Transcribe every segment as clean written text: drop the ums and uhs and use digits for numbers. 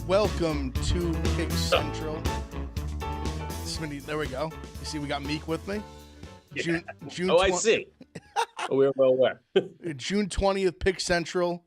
Welcome to Pick Central. Smitty, there we go. You see, we got Meek with me. June I see. We're well aware. June 20th, Pick Central.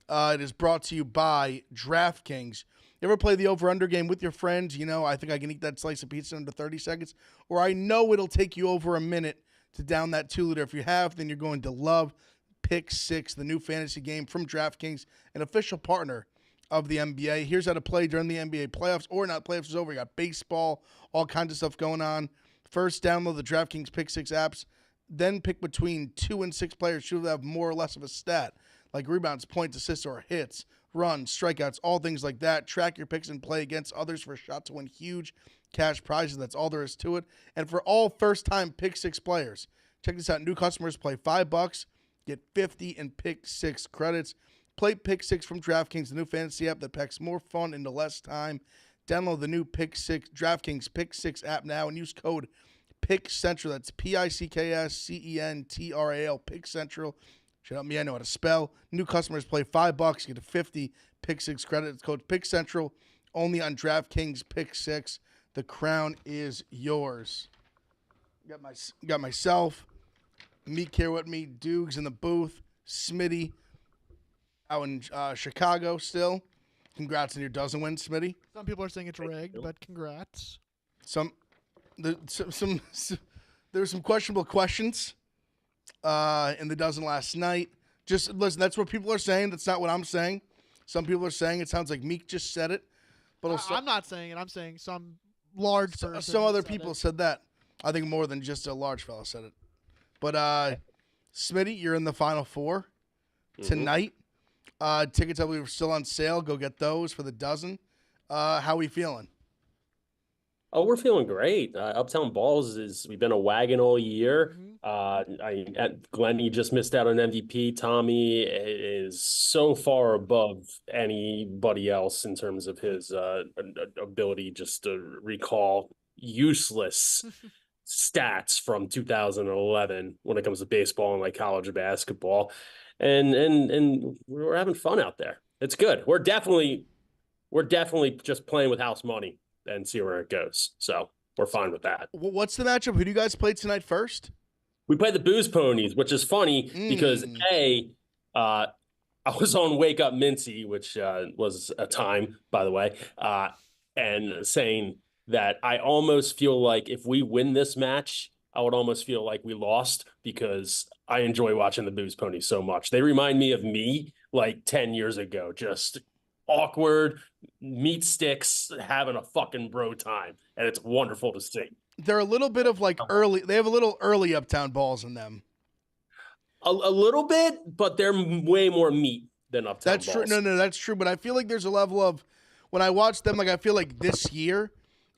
It is brought to you by DraftKings. You ever play the over-under game with your friends? You know, I think I can eat that slice of pizza in under 30 seconds. Or I know it'll take you over a minute to down that 2-liter. If you have, then you're going to love Pick 6, the new fantasy game from DraftKings, an official partner of the NBA. Here's how to play during the NBA playoffs, or not playoffs is over. You got baseball, all kinds of stuff going on. First, download the DraftKings Pick 6 apps. Then pick between 2 and 6 players who have more or less of a stat, like rebounds, points, assists, or hits, runs, strikeouts, all things like that. Track your picks and play against others for a shot to win huge cash prizes. That's all there is to it. And for all first-time Pick 6 players, check this out. New customers play $5, get 50 in Pick 6 credits. Play Pick 6 from DraftKings, the new fantasy app that packs more fun into less time. Download the new DraftKings Pick 6 app now and use code PICKCENTRAL. That's PICKSCENTRAL, Pick Central. Shout out me, I know how to spell. New customers play $5, get a 50 Pick 6 credit. It's code Pick Central, only on DraftKings Pick 6. The crown is yours. Got myself, Meek here with me, Dukes in the booth, Smitty out in Chicago still. Congrats on your dozen wins, Smitty. Some people are saying it's rigged, but congrats. There were some questionable questions in the dozen last night. Just listen, that's what people are saying. That's not what I'm saying. Some people are saying it sounds like Meek just said it. But I'm not saying it. I'm saying some large person. Some other people said that. I think more than just a large fella said it. But Smitty, you're in the Final Four tonight. Tickets, I believe, are still on sale. Go get those for the dozen. How are we feeling? Oh, we're feeling great. Uptown Balls we've been a wagon all year. Glenn, you just missed out on MVP. Tommy is so far above anybody else in terms of his ability just to recall useless stats from 2011 when it comes to baseball and like college basketball. And we're having fun out there. It's good. We're definitely just playing with house money and see where it goes. So we're fine with that. What's the matchup? Who do you guys play tonight first? We play the Booze Ponies, which is funny because I was on Wake Up Mincy, which was a time, by the way, and saying that I almost feel like if we win this match, I would almost feel like we lost because I enjoy watching the Booze Ponies so much. They remind me of me like 10 years ago, just awkward, meat sticks, having a fucking bro time. And it's wonderful to see. They're a little bit of like they have a little early Uptown Balls in them. A little bit, but they're way more meat than Uptown Balls. That's true. No, that's true. But I feel like there's a level of, when I watch them, like I feel like this year,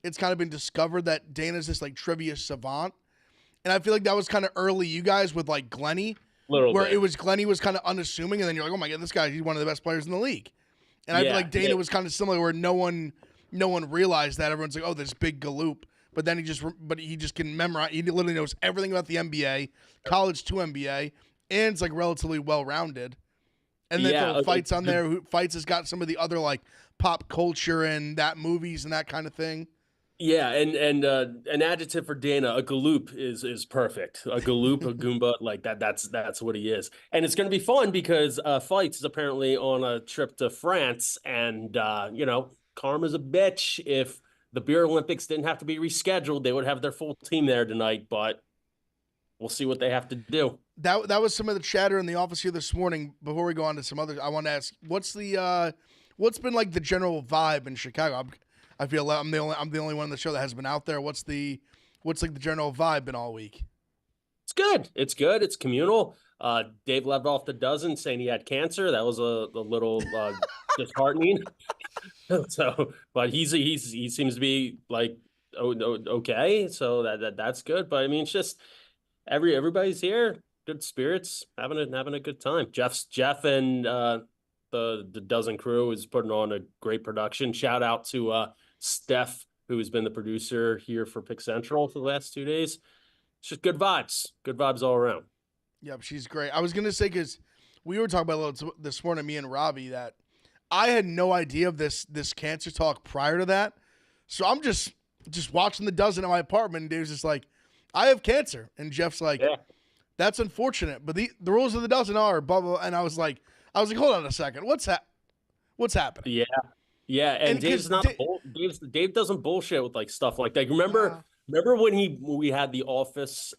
it's kind of been discovered that Dana's this like trivia savant. And I feel like that was kind of early, you guys, with like Glenny, Glenny was kind of unassuming, and then you're like, oh my god, this guy, he's one of the best players in the league. And I feel like Dana was kind of similar, where no one realized that. Everyone's like, oh, this big galoop, but then he just can memorize. He literally knows everything about the NBA, college to NBA, and it's like relatively well rounded. And then Fights on there. Fights has got some of the other like pop culture and that movies and that kind of thing. Yeah, and an adjective for Dana, a galoop is perfect. A galoop, a Goomba, like that's what he is. And it's going to be fun because Fights is apparently on a trip to France, and karma's a bitch. If the Beer Olympics didn't have to be rescheduled, they would have their full team there tonight, but we'll see what they have to do. That was some of the chatter in the office here this morning. Before we go on to some others, I want to ask, what's been like the general vibe in Chicago? I feel like I'm the only one on the show that has been out there. What's like the general vibe been all week? It's good. It's communal. Dave left off the dozen saying he had cancer. That was a little disheartening. So, but he seems to be like okay. So that's good. But I mean, it's just everybody's here, good spirits, having a good time. Jeff and the dozen crew is putting on a great production. Shout out to Steph, who has been the producer here for Pick Central for the last 2 days. It's just good vibes all around. Yep, she's great. I was gonna say, because we were talking about a little this morning, me and Robbie, that I had no idea of this cancer talk prior to that. So I'm just watching the dozen in my apartment, and Dave's just like, I have cancer. And Jeff's like, that's unfortunate, but the rules of the dozen are blah, blah, blah. And I was like, hold on a second. What's happening? Yeah. Yeah. And Dave's not, Dave doesn't bullshit with like stuff like that. Remember when we had the office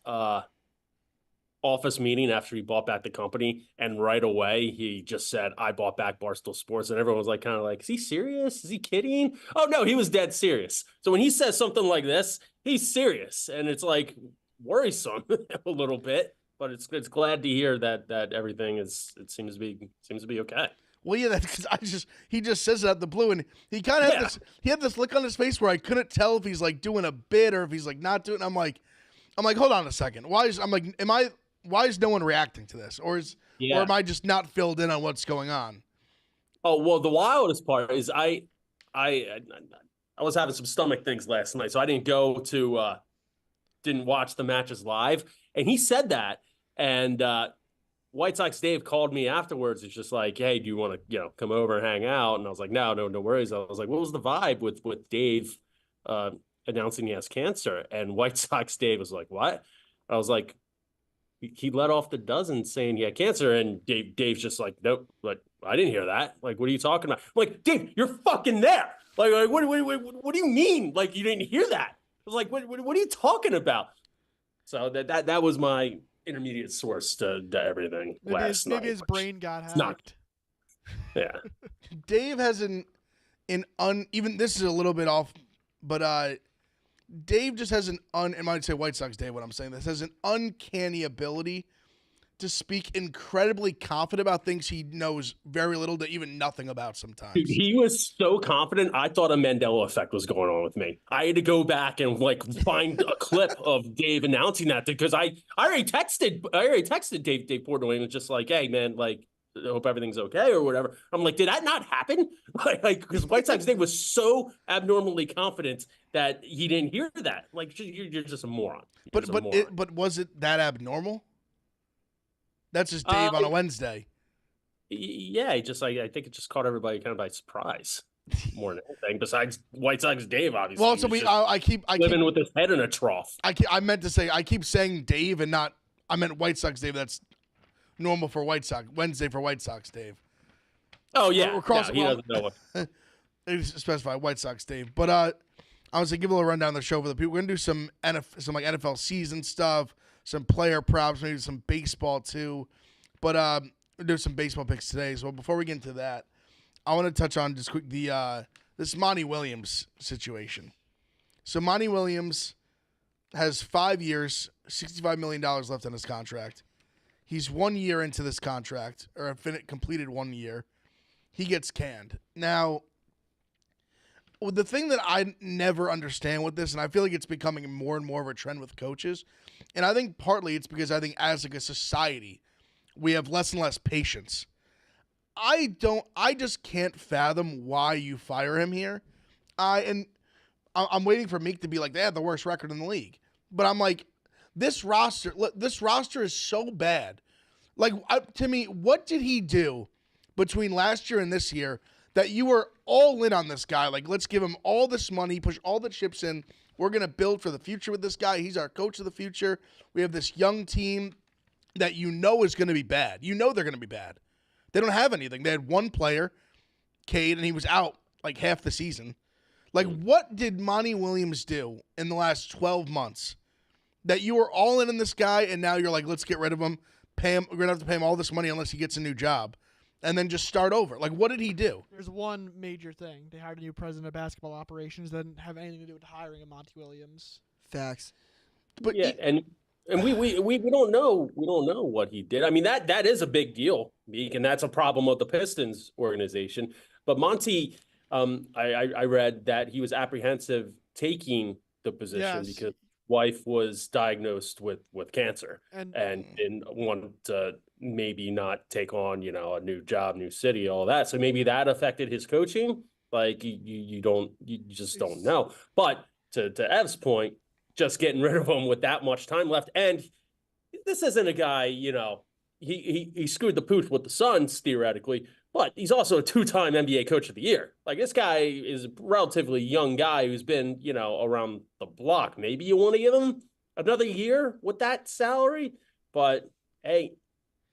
meeting after he bought back the company, and right away he just said, I bought back Barstool Sports, and everyone was like, kind of like, is he serious? Is he kidding? Oh no, he was dead serious. So when he says something like this, he's serious, and it's like worrisome a little bit, but it's glad to hear that everything seems to be okay. Well, yeah, that's because he just says it out the blue, and he kind of had this look on his face where I couldn't tell if he's like doing a bit or if he's like not doing. I'm like, hold on a second. Why is no one reacting to this? Or am I just not filled in on what's going on? Oh, well, the wildest part is I was having some stomach things last night, so I didn't watch the matches live. And he said that, and White Sox Dave called me afterwards. It's just like, hey, do you want to come over and hang out? And I was like, no worries. I was like, what was the vibe with Dave announcing he has cancer? And White Sox Dave was like, what? I was like, he let off the dozen saying he had cancer, and Dave's just like, nope, like, I didn't hear that. Like, what are you talking about? I'm like, Dave, you're fucking there. Like what do you mean? Like, you didn't hear that? I was like, what are you talking about? So that was my intermediate source to everything last night. Maybe his brain got hacked. Yeah. Dave has even this is a little bit off, but Dave just has and might say White Sox Dave when I'm saying this, has an uncanny ability to speak incredibly confident about things he knows very little to even nothing about sometimes. Dude, he was so confident, I thought a Mandela effect was going on with me. I had to go back and like find a clip of Dave announcing that, because I already texted Dave Portnoy and was just like, hey man, like, I hope everything's okay or whatever. I'm like, did that not happen? Like, because White Sox Dave was so abnormally confident that he didn't hear that. Like, you're just a moron. But was it that abnormal? That's just Dave on a Wednesday. Yeah, I think it just caught everybody kind of by surprise more than anything. Besides White Sox Dave, obviously. Well, so I keep living with his head in a trough. I meant to say I keep saying Dave and not I meant White Sox Dave. That's normal for White Sox Wednesday for White Sox Dave. Oh yeah, he doesn't know what. Specify White Sox Dave, but I was gonna give a little rundown of the show for the people. We're gonna do some NFL season stuff, some player props, maybe some baseball too. But we'll do some baseball picks today. So before we get into that, I want to touch on just quick this Monty Williams situation. So Monty Williams has 5 years, $65 million left on his contract. He's 1 year into this contract, or completed 1 year. He gets canned. Now, the thing that I never understand with this, and I feel like it's becoming more and more of a trend with coaches, and I think partly it's because I think as like a society, we have less and less patience. I just can't fathom why you fire him here. I'm waiting for Meek to be like, they have the worst record in the league. But I'm like, this roster is so bad. Like, to me, what did he do between last year and this year that you were all in on this guy? Like, let's give him all this money, push all the chips in. We're going to build for the future with this guy. He's our coach of the future. We have this young team that you know is going to be bad. You know they're going to be bad. They don't have anything. They had one player, Cade, and he was out like half the season. Like, what did Monty Williams do in the last 12 months that you were all in on this guy, and now you're like, let's get rid of him, pay him. We're going to have to pay him all this money unless he gets a new job, and then just start over. Like, what did he do? There's one major thing. They hired a new president of basketball operations that didn't have anything to do with hiring a Monty Williams. Facts. But yeah, and we don't know what he did. I mean, that is a big deal, Meek, and that's a problem with the Pistons organization. But Monty, I read that he was apprehensive taking the position because wife was diagnosed with cancer and didn't want to maybe not take on, a new job, new city, all that. So maybe that affected his coaching. Like you just don't know. But to Ev's point, just getting rid of him with that much time left. And this isn't a guy, he screwed the pooch with the Suns theoretically, but he's also a 2-time NBA Coach of the Year. Like, this guy is a relatively young guy who's been, around the block. Maybe you want to give him another year with that salary, but hey,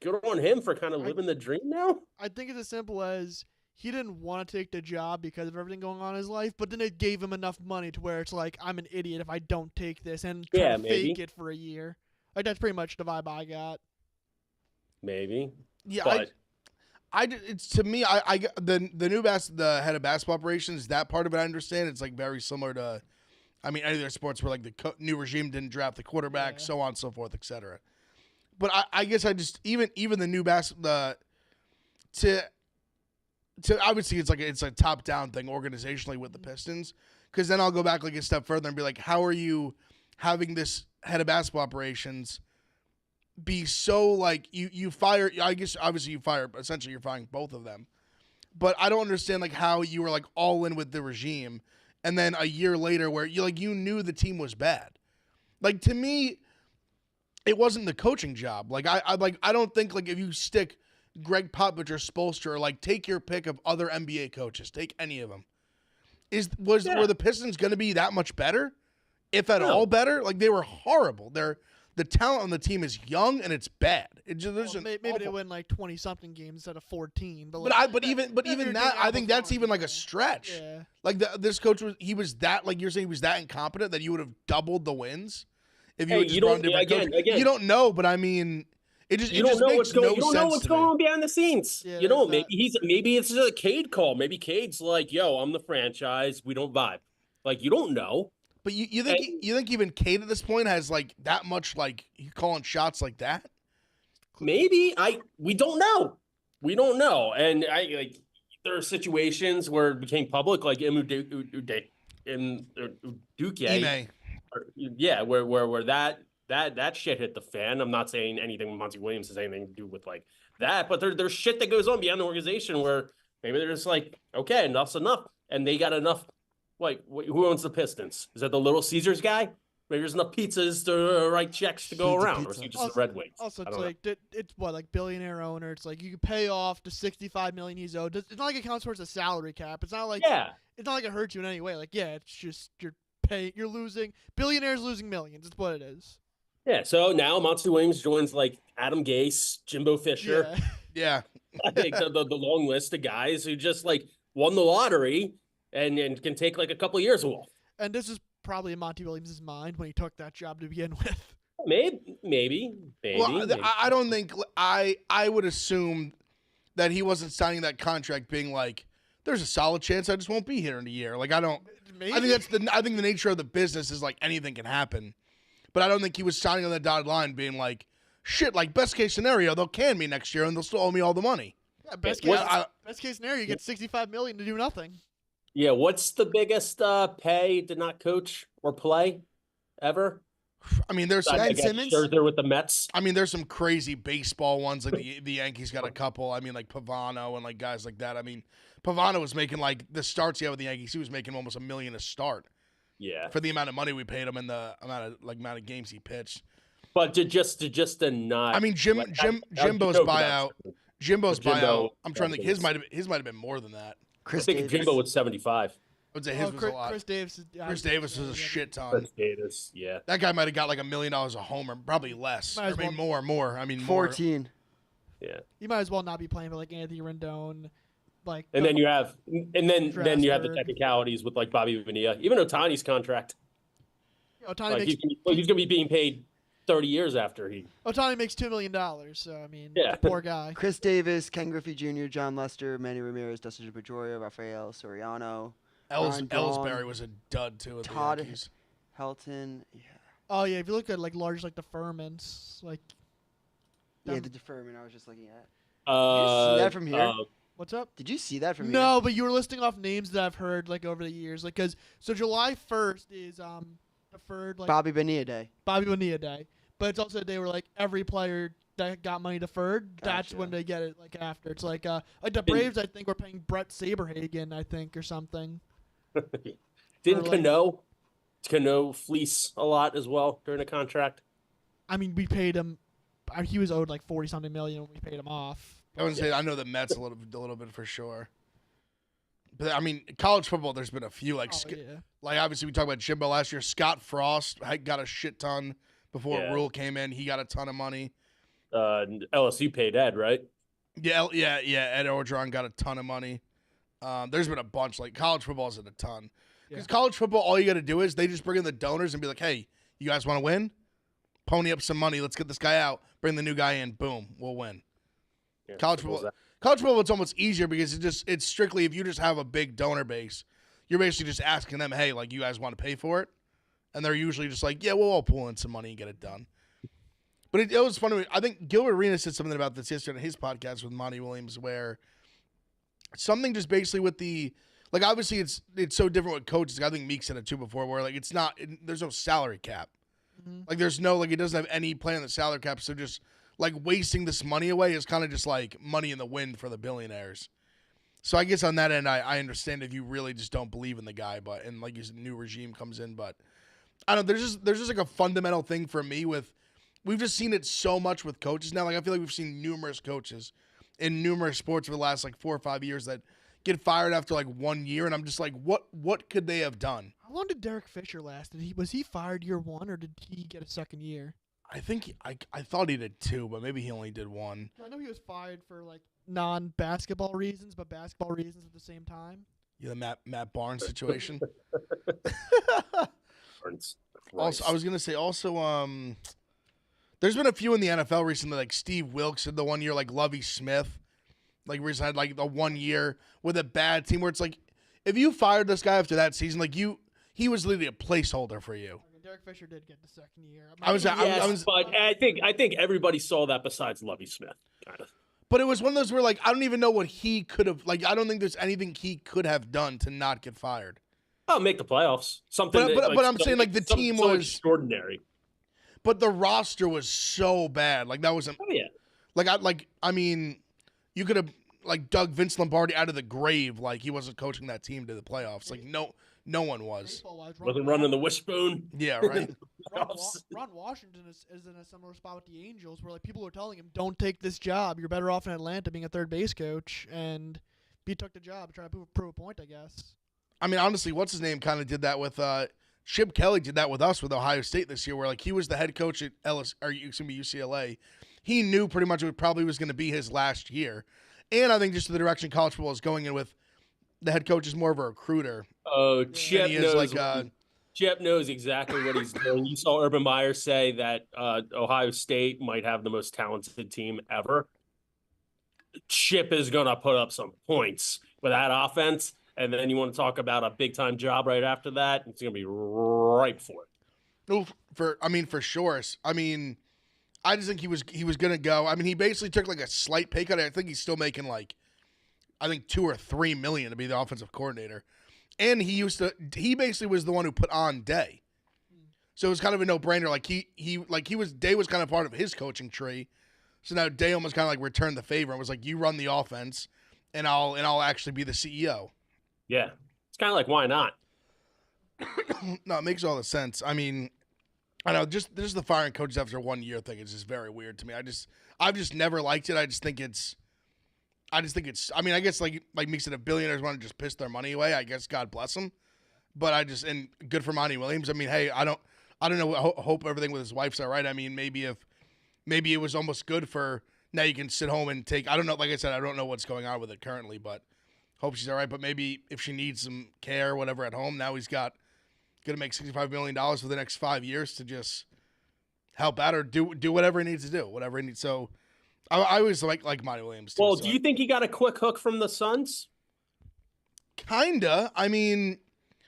good on him for kind of living the dream now. I think it's as simple as he didn't want to take the job because of everything going on in his life, but then it gave him enough money to where it's like, I'm an idiot if I don't take this and try to fake it for a year. Like, that's pretty much the vibe I got. Maybe. Yeah, but it's to me. The head of basketball operations. That part of it, I understand. It's like very similar to, any other sports where like the new regime didn't draft the quarterback, so on and so forth, etc. But I guess I just even the new to obviously it's a top down thing organizationally with the Pistons, because then I'll go back like a step further and be like, how are you having this head of basketball operations be so like you fire? I guess obviously you fire, essentially you're firing both of them, but I don't understand like how you were like all in with the regime, and then a year later where you knew the team was bad. Like, to me, it wasn't the coaching job. Like I don't think like if you stick Greg Popovich or Spoelstra, or like take your pick of other NBA coaches, take any of them, were the Pistons going to be that much better, if at all better? Like, they were horrible. The talent on the team is young and it's bad. Maybe they win like 20-something games instead of 14. But even that, I think that's even like a stretch. Yeah. Like this coach was that, like you're saying, he was that incompetent that you would have doubled the wins if you just brought a different coach. Again, you don't know, but I mean, it just makes no sense. You don't know what's going on me. behind the scenes. Yeah, maybe it's a Cade call. Maybe Cade's like, yo, I'm the franchise. We don't vibe. Like, you don't know. But you think even Cade at this point has like that much like calling shots like that? Maybe we don't know. We don't know. And there are situations where it became public, like Duke. Yeah, where that shit hit the fan. I'm not saying anything with Monty Williams has anything to do with like that, but there's shit that goes on beyond the organization where maybe they're just like, okay, enough's enough, and they got enough. Like, who owns the Pistons? Is that the Little Caesars guy? Maybe there's enough pizzas to write checks to go around, or is he just the Red Wings? Also, it's like it's what, like, billionaire owner. It's like you can pay off the $65 million he's owed. It's not like it counts towards a salary cap. It's not like it's not like it hurts you in any way. Like, yeah, it's just you're losing. Billionaires losing millions. It's what it is. Yeah. So now Monty Williams joins like Adam Gase, Jimbo Fisher. Yeah. I think the long list of guys who just like won the lottery and can take like a couple of years off. And this is probably in Monty Williams' mind when he took that job to begin with. Maybe. Well, I don't think I would assume that he wasn't signing that contract being like, there's a solid chance I just won't be here in a year. Like, I don't. Maybe. I think the nature of the business is like anything can happen, but I don't think he was signing on the dotted line being like, shit. Like, best case scenario, they'll can me next year and they'll still owe me all the money. Yeah, best case scenario, you get $65 million to do nothing. Yeah, what's the biggest pay to not coach or play ever? I mean, there's some Ben Simmons. Scherzer with the Mets. I mean, there's some crazy baseball ones. Like the Yankees got a couple. I mean, like Pavano and like guys like that. I mean, Pavano was making like the starts he had with the Yankees. He was making almost $1 million a start. Yeah, for the amount of money we paid him and the amount of games he pitched. But to just not. I mean, Jimbo's buyout. Jimbo's buyout. I'm trying to think. His might have been more than that. I think Jimbo was 75. I would say his was a lot. Chris Davis was a shit ton. Chris Davis, yeah. That guy might have got like $1 million a homer, probably less. I mean, more. I mean, 14. More. Yeah. You might as well not be playing for like Anthony Rendon, like. And then you have the technicalities with like Bobby Bonilla, even Ohtani's contract. Ohtani he's going to be being paid 30 years after he. Ohtani makes $2 million, so I mean, poor guy. Chris Davis, Ken Griffey Jr., John Lester, Manny Ramirez, Dustin Pedroia, Rafael Soriano. Ellsbury was a dud too. Todd Helton, yeah. Oh yeah, if you look at like large like deferments, like. Yeah, the deferment I was just looking at. Did you see that from here? What's up? Did you see that from here? No, but you were listing off names that I've heard like over the years, like so July 1st is deferred like Bobby Bonilla Day. But it's also a day where like every player that got money deferred, that's Gotcha. when they get it like after. It's like the Braves I think were paying Brett Saberhagen, I think, or something. Didn't Cano fleece a lot as well during the contract? I mean, we paid him he was owed like 40-something million when we paid him off. I wouldn't say I know the Mets a little bit for sure. But I mean, college football, there's been a few like obviously we talked about Jimbo last year. Scott Frost got a shit ton before Rule came in. He got a ton of money. LSU paid Ed, right? Yeah. Ed Orgeron got a ton of money. There's been a bunch. Like college football is a ton. Because college football, all you got to do is they just bring in the donors and be like, hey, you guys want to win? Pony up some money. Let's get this guy out. Bring the new guy in. Boom. We'll win. Yeah, college football, it's almost easier because it's strictly if you just have a big donor base, you're basically just asking them, hey, like, you guys want to pay for it? And they're usually just like, yeah, we'll all pull in some money and get it done. But it was funny. I think Gilbert Arenas said something about this yesterday on his podcast with Monty Williams where something just basically with the – like, obviously it's so different with coaches. I think Meek said it too before where, like, it's not – there's no salary cap. Mm-hmm. Like, there's no – like, it doesn't have any play on the salary cap. So just – like, wasting this money away is kind of just like money in the wind for the billionaires. So I guess on that end, I understand if you really just don't believe in the guy, but and like his new regime comes in, but I don't know. There's just like a fundamental thing for me with we've just seen it so much with coaches now. Like I feel like we've seen numerous coaches in numerous sports for the last like 4 or 5 years that get fired after like 1 year, and I'm just like, what could they have done? How long did Derek Fisher last? Was he fired year one or did he get a second year? I think I thought he did 2, but maybe he only did 1. I know he was fired for like non-basketball reasons, but basketball reasons at the same time. Yeah, the Matt Barnes situation. Barnes. Also, I was gonna say there's been a few in the NFL recently, like Steve Wilkes had the 1 year, like Lovie Smith, like recently had like the 1 year with a bad team where it's like if you fired this guy after that season, like he was literally a placeholder for you. Derek Fisher did get the second year. But I think everybody saw that besides Lovie Smith, kind of. But it was one of those where, like, I don't even know what he could have. Like, I don't think there's anything he could have done to not get fired. Oh, make the playoffs. Something. But I'm saying, like, the team was extraordinary. But the roster was so bad. Like that was. I mean, you could have like dug Vince Lombardi out of the grave. Like he wasn't coaching that team to the playoffs. Like no one was. Wasn't running the wishbone. Yeah, right. Ron Washington is in a similar spot with the Angels, where like people were telling him, "Don't take this job. You're better off in Atlanta being a third base coach." And he took the job, trying to prove a point, I guess. I mean, honestly, what's his name kind of did that with Chip Kelly did that with us with Ohio State this year, where like he was the head coach at UCLA. He knew pretty much it probably was going to be his last year, and I think just the direction college football is going in with. The head coach is more of a recruiter. Oh, Chip knows exactly what he's doing. You saw Urban Meyer say that Ohio State might have the most talented team ever. Chip is going to put up some points with that offense, and then you want to talk about a big-time job right after that, it's going to be ripe for it. No, for sure. I mean, I just think he was going to go. I mean, he basically took like a slight pay cut. I think he's still making like I think $2 or $3 million to be the offensive coordinator. And he basically was the one who put on Day. So it was kind of a no-brainer. Like Day was kind of part of his coaching tree. So now Day almost kind of like returned the favor and was like, you run the offense and I'll actually be the CEO. Yeah. It's kind of like, why not? No, it makes all the sense. I mean, I know just the firing coaches after 1 year thing is just very weird to me. I've just never liked it. I think it's I mean, I guess like Meek said, if billionaires want to just piss their money away, I guess God bless them. But and good for Monty Williams. I mean, hey, I don't know. Hope everything with his wife's all right. I mean, maybe it was almost good for now you can sit home and take, I don't know. Like I said, I don't know what's going on with it currently, but hope she's all right. But maybe if she needs some care or whatever at home, now he's going to make $65 million for the next 5 years to just help out or do whatever he needs to do, whatever he needs. So, I always like Monty Williams, too. Well, do you think he got a quick hook from the Suns? Kinda. I mean,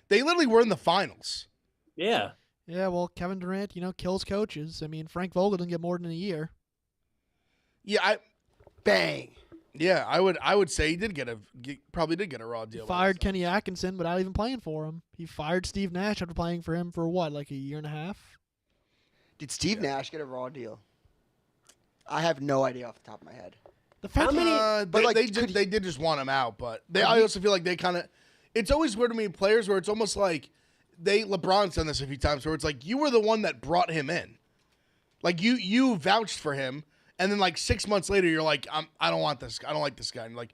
they literally were in the finals. Yeah. Yeah, well, Kevin Durant, kills coaches. I mean, Frank Vogel didn't get more than a year. Yeah, bang. Yeah, I would say he probably did get a raw deal. He fired Kenny Atkinson without even playing for him. He fired Steve Nash after playing for him for what, like a year and a half? Did Steve Nash get a raw deal? I have no idea off the top of my head. They did just want him out, but I also feel like they kind of. It's always weird to me, players, where it's almost like LeBron's done this a few times, where it's like you were the one that brought him in. Like you vouched for him, and then like 6 months later, you're like, I don't want this. I don't like this guy. And like,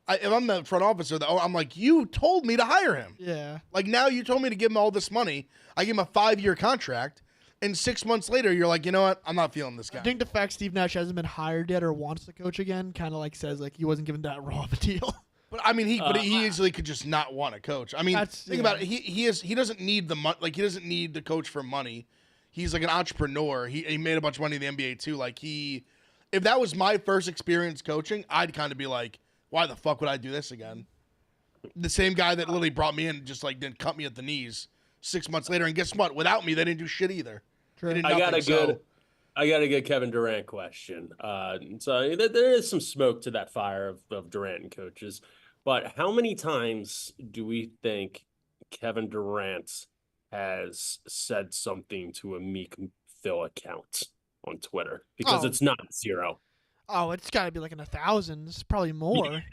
if I'm the front officer, I'm like, you told me to hire him. Yeah. Like now you told me to give him all this money. I gave him a 5-year contract, and 6 months later, you're like, you know what? I'm not feeling this guy. I think the fact Steve Nash hasn't been hired yet or wants to coach again kind of like says like he wasn't given that raw of a deal. But I mean, he easily could just not want to coach. I mean, think about it. He doesn't need the money. Like he doesn't need to coach for money. He's like an entrepreneur. He made a bunch of money in the NBA too. Like if that was my first experience coaching, I'd kind of be like, why the fuck would I do this again? The same guy that literally brought me in just like didn't cut me at the knees 6 months later, and guess what? Without me, they didn't do shit either. True. I got a good Kevin Durant question. So there is some smoke to that fire of Durant and coaches, but how many times do we think Kevin Durant has said something to a Meek Phil account on Twitter? Because it's not 0. Oh, it's got to be like in the thousands, probably more.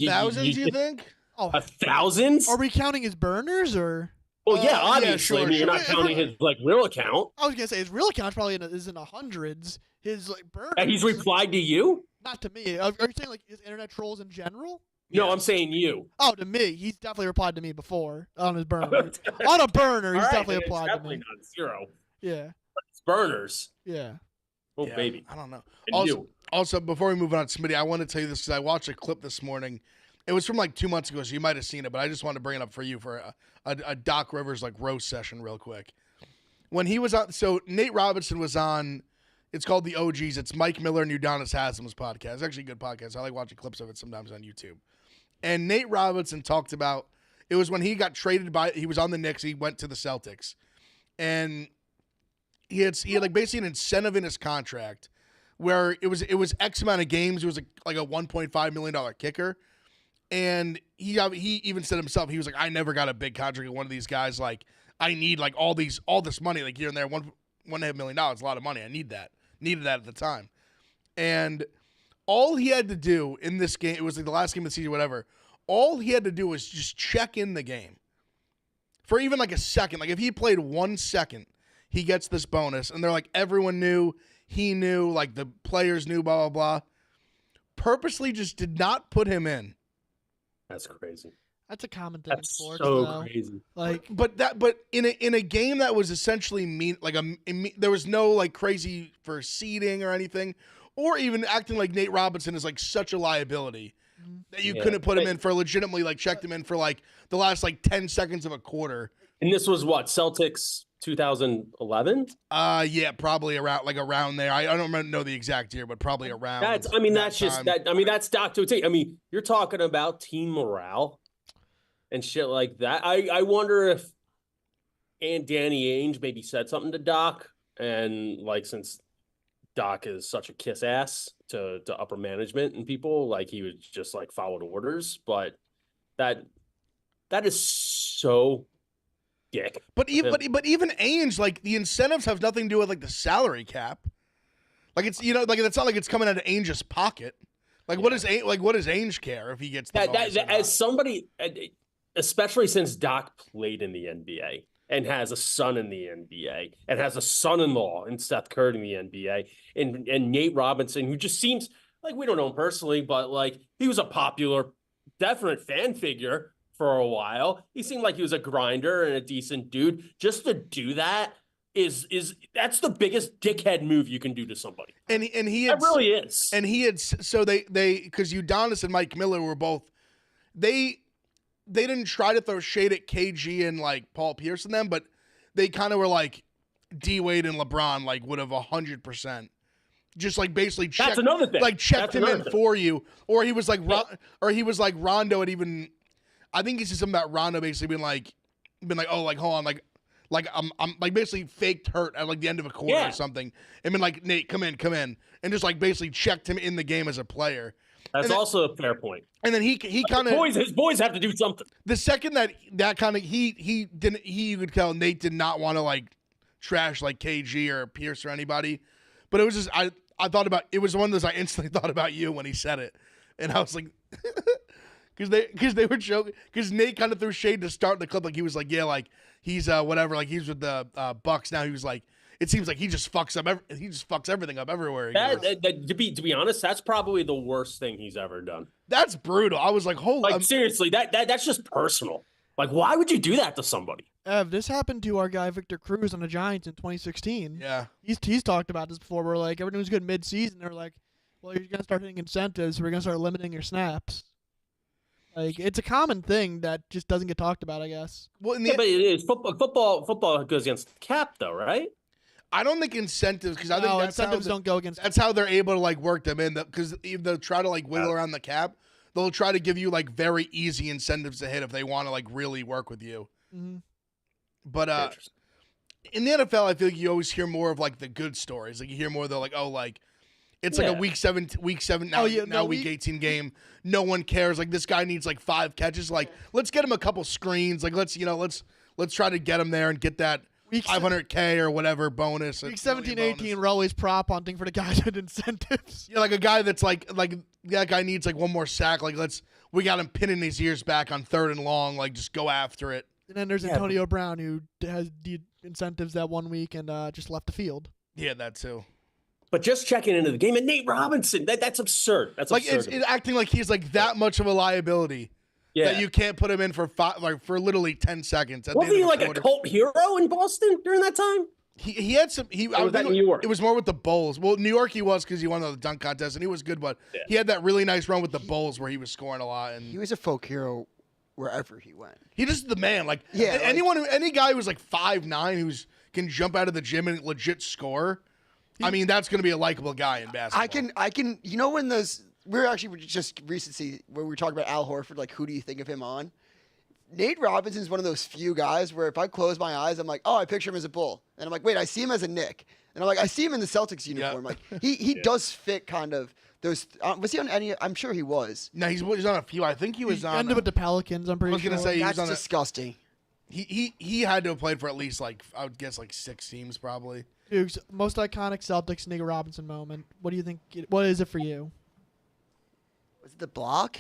Thousands, you think? Oh, 1,000? Are we counting his burners or? Well, yeah, obviously. Sure, I mean, you're not counting his real account. I was gonna say his real account probably is in the hundreds. His like burners. And he's replied to you? Not to me. Are you saying like his internet trolls in general? No, I'm saying you. Oh, to me. He's definitely replied to me before on his burner. On a burner, he's definitely replied to me. Definitely not 0. Yeah. It's burners. Yeah. Oh, yeah, baby. I don't know. And Also, before we move on, Smitty, I want to tell you this because I watched a clip this morning. It was from like 2 months ago, so you might have seen it, but I just wanted to bring it up for you for a Doc Rivers like roast session real quick. When he was on, so Nate Robinson was on, it's called The OGs. It's Mike Miller and Udonis Haslam's podcast. It's actually a good podcast. I like watching clips of it sometimes on YouTube. And Nate Robinson talked about, it was when he got traded he was on the Knicks, he went to the Celtics. And he had like basically an incentive in his contract where it was X amount of games. It was like a $1.5 million kicker. And he even said himself, he was like, I never got a big contract with one of these guys. Like, I need like all this money, like here and there, $1.5 million, a lot of money. I need that. Needed that at the time. And all he had to do in this game, it was like the last game of the season, whatever. All he had to do was just check in the game for even like a second. Like if he played 1 second, he gets this bonus. And they're like, everyone knew, he knew, like the players knew, blah, blah, blah. Purposely just did not put him in. That's crazy. That's a common thing in sports. So though. crazy. Like, but in a game that was essentially mean, like there was no like crazy for seeding or anything, or even acting like Nate Robinson is like such a liability that you couldn't put him in for legitimately like checked him in for like the last like 10 seconds of a quarter. And this was what, Celtics 2011? Yeah, probably around there. I don't know the exact year, but probably around. That's Doc to a T. I mean, you're talking about team morale and shit like that. I wonder if Danny Ainge maybe said something to Doc, and like since Doc is such a kiss ass to upper management and people, like he would just like follow the orders. But that is so dick. But even Ainge, like the incentives have nothing to do with like the salary cap. Like it's like it's not like it's coming out of Ainge's pocket. Like what does Ainge care if he gets the bonus as somebody, especially since Doc played in the NBA and has a son in the NBA and has a son-in-law in Seth Curry in the NBA and Nate Robinson, who just seems like, we don't know him personally, but like he was a popular, definite fan figure for a while. He seemed like he was a grinder and a decent dude. Just to do that that's the biggest dickhead move you can do to somebody. And he had, really is. And he had, so they because Udonis and Mike Miller were both, they didn't try to throw shade at KG and like Paul Pierce and them, but they kind of were like D Wade and LeBron like would have 100%. Just like basically checked. That's another thing. Like checked him in for you, or he was like Rondo had even. I think he said something about Rondo basically being like, oh, like hold on, like I'm like basically faked hurt at like the end of a quarter or something, and been like, Nate, come in, and just like basically checked him in the game as a player. That's also a fair point. And then he kind of his boys have to do something. The second that kind of he didn't, you could tell Nate did not want to like trash like KG or Pierce or anybody, but it was just I thought about, it was one of those I instantly thought about you when he said it, and I was like. Because they were joking. Because Nate kind of threw shade to start the clip. Like he was like, yeah, like he's whatever. Like he's with the Bucks now. He was like, it seems like he just fucks everything up everywhere he goes. To be honest, that's probably the worst thing he's ever done. That's brutal. I was like, holy, seriously, that's just personal. Like, why would you do that to somebody? This happened to our guy Victor Cruz on the Giants in 2016. Yeah, he's talked about this before. Where like everything was good mid-season, they're like, well, you're gonna start hitting incentives. We're gonna start limiting your snaps. Like, it's a common thing that just doesn't get talked about, I guess. Well, but it is football goes against the cap, though, right? I don't think incentives, because I think incentives don't go against. That's how they're able to like work them in, because if they'll try to like wiggle around the cap, they'll try to give you like very easy incentives to hit if they want to like really work with you. Mm-hmm. But in the NFL, I feel like you always hear more of like the good stories. Like you hear more, they're like, oh, like it's like a week seven now week 18 game. No one cares. Like this guy needs like 5 catches. Like let's get him a couple screens. Like let's try to get him there and get that $500K or whatever bonus. Week 17, 18, we're always prop hunting for the guys with incentives. Yeah, like a guy that's like that guy needs like one more sack. Like we got him pinning his ears back on 3rd and long. Like just go after it. And then there's Antonio Brown, who has the incentives that 1 week and just left the field. Yeah, that too. But just checking into the game, and Nate Robinson, that's absurd. That's like absurd. it's acting like he's like that much of a liability that you can't put him in for for literally 10 seconds. Wasn't he like a cult hero in Boston during that time? He had some. Was that New York? It was more with the Bulls. Well, New York he was, because he won the dunk contest and he was good, but he had that really nice run with the Bulls where he was scoring a lot. And he was a folk hero wherever he went. He just the man. Like any guy who's like 5'9" who can jump out of the gym and legit score. I mean, that's going to be a likable guy in basketball. I can. You know when those we're just recently where we were talking about Al Horford. Like, who do you think of him on? Nate Robinson's one of those few guys where if I close my eyes, I'm like, oh, I picture him as a Bull, and I'm like, wait, I see him as a Knick, and I'm like, I see him in the Celtics uniform. Like he does fit kind of those. Was he on any? I'm sure he was. No, he's on a few. I think he was on. Ended with the Pelicans. I'm pretty sure. I was gonna say that's disgusting. He had to have played for at least like I would guess like 6 teams probably. Dukes, most iconic Celtics Nate Robinson moment. What do you think? What is it for you? Was it the block?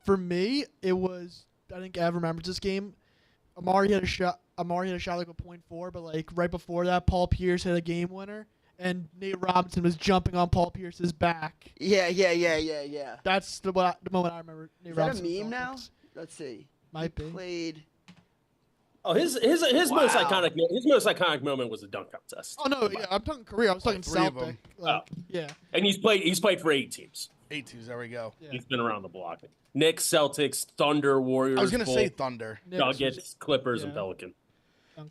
For me, it was. I think Ev remembers this game. Amari had a shot like a .4, but like right before that, Paul Pierce hit a game winner, and Nate Robinson was jumping on Paul Pierce's back. Yeah. That's the moment I remember. Nate Is that Robinson a meme now? Let's see. Might be. Played. Oh, his most iconic moment was the dunk contest. Oh no, yeah, I'm talking career. I was talking 3 of Celtic. them. Yeah. And he's played for 8 teams. 8 teams. There we go. Yeah. He's been around the block. Knicks, Celtics, Thunder, Warriors. I was gonna say Thunder, Nuggets, Clippers, and Pelican.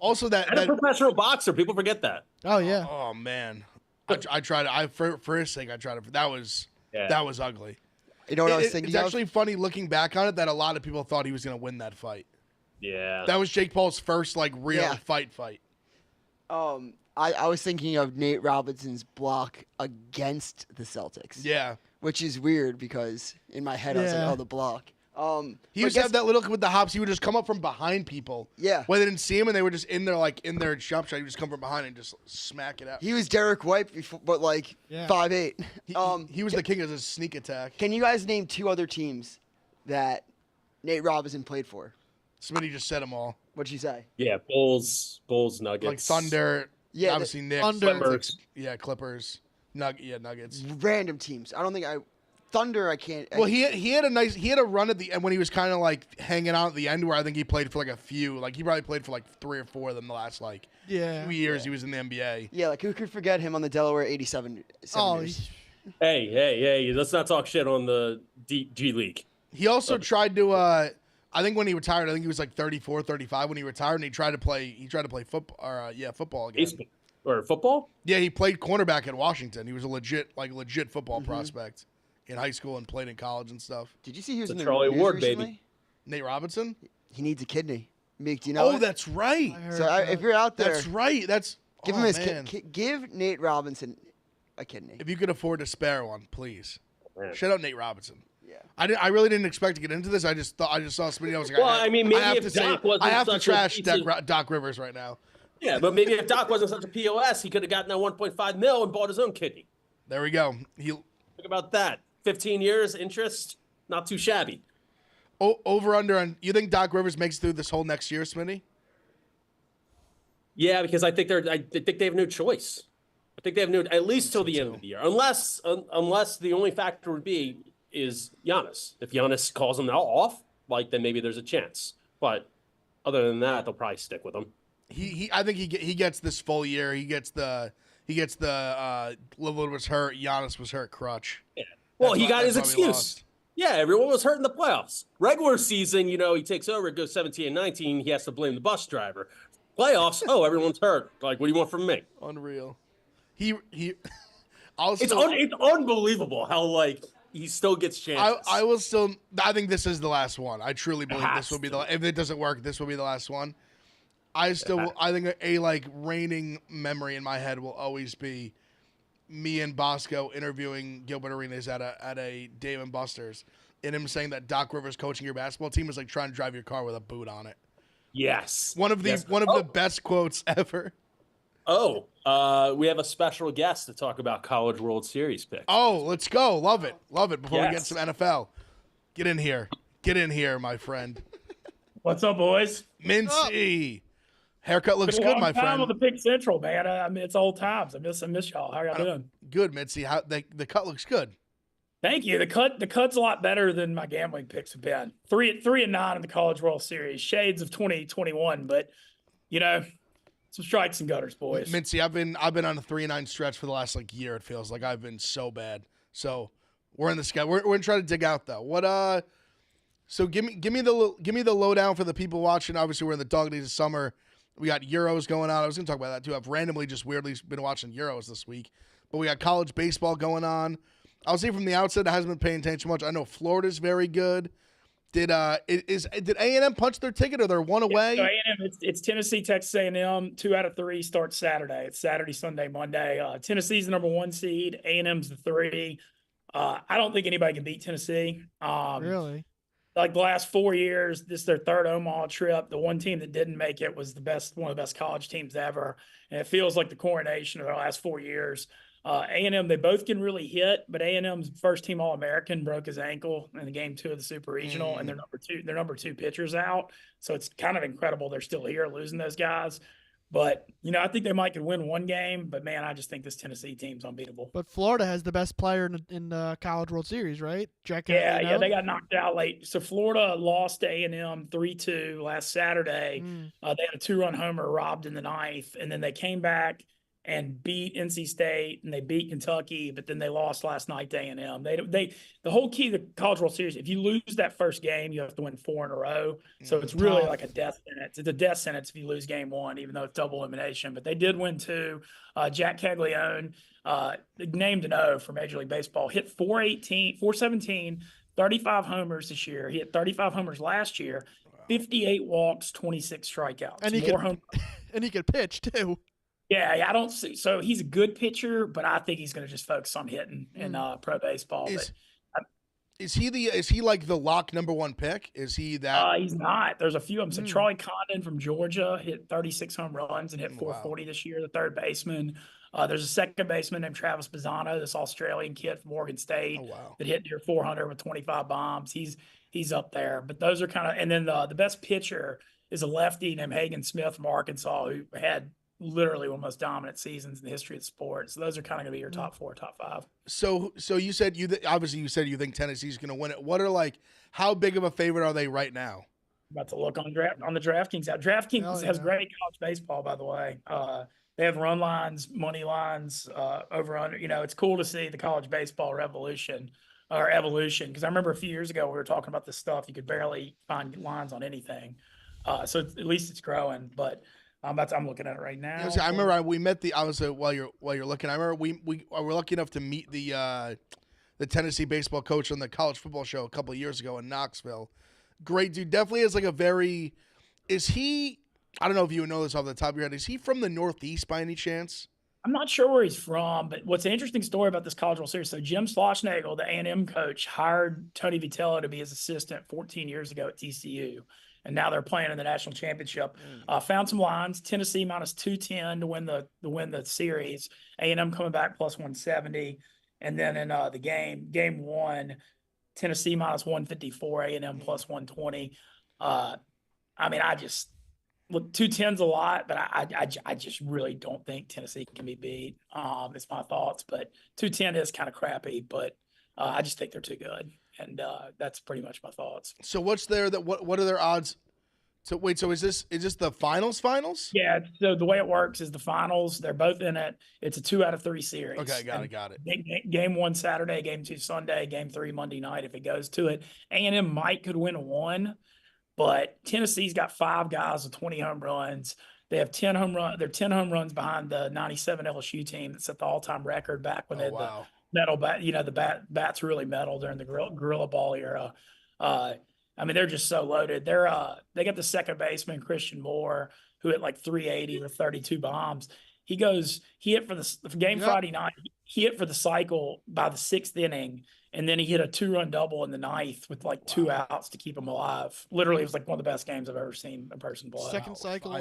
Also, and a professional boxer. People forget that. Oh yeah. Oh man, I tried. For his sake, I tried to. That was ugly. You know what I was thinking? It's actually funny looking back on it that a lot of people thought he was gonna win that fight. Yeah. That was Jake Paul's first like real fight. I was thinking of Nate Robinson's block against the Celtics. Yeah. Which is weird because in my head I was like, oh, the block. He used to have that little with the hops. He would just come up from behind people. Yeah. When they didn't see him and they were just in their jump shot, he would just come from behind and just smack it out. He was Derek White before, but like 5'8". He was the king of his sneak attack. Can you guys name 2 other teams that Nate Robinson played for? Smitty just said them all. What'd you say? Yeah, Bulls, Nuggets. Like Thunder. Yeah, obviously Knicks. Thunder. Clippers. Yeah, Clippers. Nuggets. Random teams. I don't think Thunder. I can't. Well, he had a run at the end when he was kind of like hanging out at the end where I think he played for like a few. Like he probably played for like 3 or 4 of them the last like 2 years he was in the NBA. Yeah, like who could forget him on the Delaware 87? Hey, let's not talk shit on the G League. He also tried to. I think when he retired, I think he was like 34, 35 when he retired, and he tried to play football football again. Or football? Yeah, he played cornerback at Washington. He was a legit football prospect in high school and played in college and stuff. Did you see he was in the Charlie news Ward, recently? baby. Nate Robinson? He needs a kidney. Meek, do you know? Oh, that's right. So if you're out there, that's right. Give him his give Nate Robinson a kidney. If you could afford to spare one, please. Shout out Nate Robinson. Yeah. I really didn't expect to get into this. I just saw Smitty. I was like, maybe I have to trash Doc Rivers right now. Yeah, but maybe if Doc wasn't such a POS, he could have gotten that 1.5 mil and bought his own kidney. There we go. Think about that. 15 years interest, not too shabby. Over under on. You think Doc Rivers makes it through this whole next year, Smitty? Yeah, because I think they have no choice. I think they have no, at least till the end of the year, unless the only factor would be is Giannis. If Giannis calls him off, like, then maybe there's a chance. But other than that, they'll probably stick with him. I think he gets this full year. He gets the Lillard was hurt, Giannis was hurt crutch. Yeah. Well, he got his excuse. Yeah, everyone was hurt in the playoffs. Regular season, he takes over, it goes 17-19. He has to blame the bus driver. Playoffs, everyone's hurt. Like, what do you want from me? Unreal. It's unbelievable how, like, he still gets chances. I think this is the last one. I truly believe this will be if it doesn't work, this will be the last one. I think a like reigning memory in my head will always be me and Bosco interviewing Gilbert Arenas at a Dave & Buster's, and him saying that Doc Rivers coaching your basketball team is like trying to drive your car with a boot on it. Yes. One of the best quotes ever. We have a special guest to talk about College World Series picks. Oh, let's go. Love it. Before we get some NFL. Get in here, my friend. What's up, boys? Mincy. Haircut looks good, my friend. On the Pick Central, man. I mean, it's old times. I miss y'all. How y'all doing? Good, Mincy. The cut looks good. Thank you. The cut's a lot better than my gambling picks have been. 3-9 in the College World Series, shades of 2021, but some strikes and gutters, boys. Mincy, I've been on a 3-9 stretch for the last year. It feels like I've been so bad. So we're in the sky. We're gonna try to dig out though. What So give me the lowdown for the people watching. Obviously, we're in the dog days of summer. We got Euros going on. I was going to talk about that, too. I've randomly just weirdly been watching Euros this week. But we got college baseball going on. I'll say from the outset, I hasn't been paying attention much. I know Florida's very good. Did A&M punch their ticket, or they're one away? So A&M, it's Tennessee, Texas A&M. 2 out of 3 starts Saturday. It's Saturday, Sunday, Monday. Tennessee's the number 1 seed. A&M's the 3. I don't think anybody can beat Tennessee. Really? Like the last 4 years, this is their 3rd Omaha trip. The one team that didn't make it was one of the best college teams ever. And it feels like the coronation of their last 4 years. A&M, they both can really hit, but A&M's first team All-American broke his ankle in the game 2 of the Super Regional, and their number 2 pitcher's out. So it's kind of incredible they're still here losing those guys. But, I think they might could win one game, but, man, I just think this Tennessee team's unbeatable. But Florida has the best player in the College World Series, right? Yeah, they got knocked out late. So Florida lost to A&M 3-2 last Saturday. They had a 2-run homer robbed in the 9th, and then they came back and beat NC State, and they beat Kentucky, but then they lost last night to A&M. The whole key to the College World Series, if you lose that first game, you have to win 4 in a row. So it's really like a death sentence. It's a death sentence if you lose game 1, even though it's double elimination. But they did win 2. Jack Caglione, named an O for Major League Baseball, hit 417, 35 homers this year. He hit 35 homers last year, 58 walks, 26 strikeouts. And he could pitch too. Yeah, I don't see. So he's a good pitcher, but I think he's going to just focus on hitting in pro baseball. Is he like the lock number 1 pick? Is he that? He's not. There's a few of them. So Troy Condon from Georgia hit 36 home runs and hit 440 this year, the 3rd baseman. There's a 2nd baseman named Travis Pisano, this Australian kid from Oregon State that hit near 400 with 25 bombs. He's up there. But those are kind of – and then the best pitcher is a lefty named Hagen Smith from Arkansas who had – literally one of the most dominant seasons in the history of the sport. So those are kind of going to be your top 4, top 5. So you said you think Tennessee's going to win it. What are how big of a favorite are they right now? About to look on the DraftKings app. DraftKings has great college baseball, by the way. They have run lines, money lines, over under. It's cool to see the college baseball revolution or evolution. Because I remember a few years ago we were talking about this stuff. You could barely find lines on anything. So at least it's growing, but. I'm looking at it right now. I remember we met while you're looking. I remember we were lucky enough to meet the Tennessee baseball coach on the college football show a couple of years ago in Knoxville. Great dude. Definitely has is he, I don't know if you know this off the top of your head, is he from the Northeast by any chance? I'm not sure where he's from, but what's an interesting story about this College World Series, so Jim Schlossnagle, the A&M coach, hired Tony Vitello to be his assistant 14 years ago at TCU. And now they're playing in the national championship. Found some lines. Tennessee minus 210 to win the series. A&M coming back plus 170. And then in the game 1, Tennessee minus 154, A&M plus 120. look, 210's a lot, but I just really don't think Tennessee can be beat. It's my thoughts, but 210 is kind of crappy, but I just think they're too good, and that's pretty much my thoughts. So what's there that what are their odds? So wait, so is this the finals? Yeah. So the way it works is the finals. They're both in it. It's a 2 out of 3 series. Okay, got it. Game 1 Saturday, game 2 Sunday, game 3 Monday night. If it goes to it, A&M could win 1, but Tennessee's got 5 guys with 20 home runs. They have 10 home runs. They're 10 home runs behind the '97 LSU team that set the all-time record back when they had the metal bat. The bats really metal during the Gorilla Ball era. I mean, they're just so loaded. They got the second baseman, Christian Moore, who hit like 380 with 32 bombs. He hit for the game Friday night. He hit for the cycle by the 6th inning, and then he hit a 2-run double in the 9th with like 2 outs to keep him alive. Literally, it was like one of the best games I've ever seen a person play. Second cycle,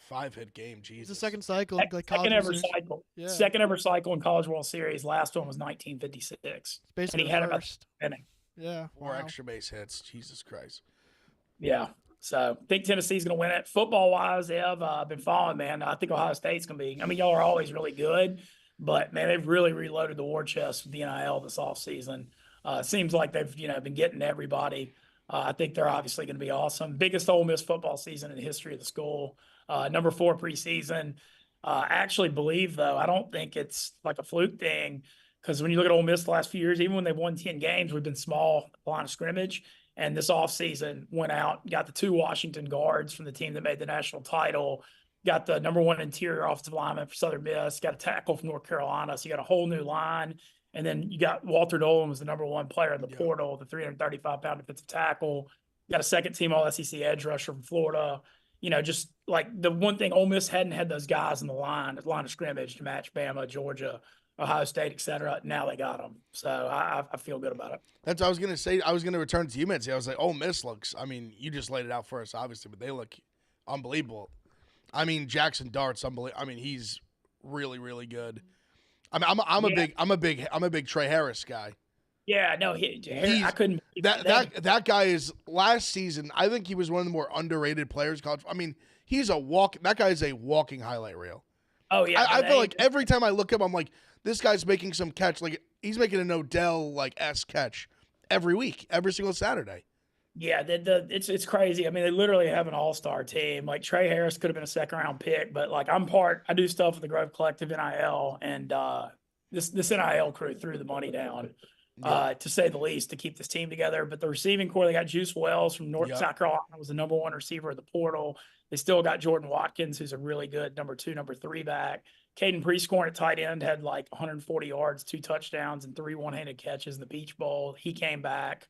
five hit game. Jesus, the second cycle, like second ever cycle. Yeah. Second ever cycle in College World Series. Last one was 1956, and he had about inning. Yeah. 4 extra base hits. Jesus Christ. Yeah. So I think Tennessee's going to win it. Football-wise, they have been following, man. I think Ohio State's going to be – I mean, y'all are always really good, but, man, they've really reloaded the war chest with the NIL this offseason. It seems like they've, been getting everybody. I think they're obviously going to be awesome. Biggest Ole Miss football season in the history of the school. Number 4 preseason. I actually believe, though, I don't think it's like a fluke thing. Because when you look at Ole Miss the last few years, even when they've won 10 games, we've been small line of scrimmage. And this offseason went out, got the 2 Washington guards from the team that made the national title, got the number 1 interior offensive lineman for Southern Miss, got a tackle from North Carolina. So you got a whole new line. And then you got Walter Nolan was the number 1 player in the portal, the 335-pound defensive tackle. You got a second team All-SEC edge rusher from Florida. Just like the one thing Ole Miss hadn't had those guys in the line of scrimmage to match Bama, Georgia, Ohio State, et cetera. Now they got them. So I feel good about it. That's what I was going to say. I was going to return to you, Mitzi. I was like, Ole Miss looks, I mean, you just laid it out for us, obviously, but they look unbelievable. I mean, Jackson Dart's unbelievable. I mean, he's really, really good. I mean, I'm a big Trey Harris guy. Yeah, no, I couldn't. That guy is last season. I think he was one of the more underrated players in college. I mean, that guy is a walking highlight reel. Oh yeah, I feel like every time I look at him, I'm like, this guy's making some catch. Like he's making an Odell S catch every week, every single Saturday. Yeah, it's crazy. I mean, they literally have an all-star team. Like Trey Harris could have been a second-round pick, but like I do stuff with the Grove Collective NIL, and this NIL crew threw the money down, to say the least, to keep this team together. But the receiving core, they got Juice Wells from South Carolina, was the number 1 receiver of the portal. They still got Jordan Watkins, who's a really good number 2, number 3 back. Caden Prescorn at tight end had like 140 yards, 2 touchdowns, and 3 one-handed catches in the Peach Bowl. He came back.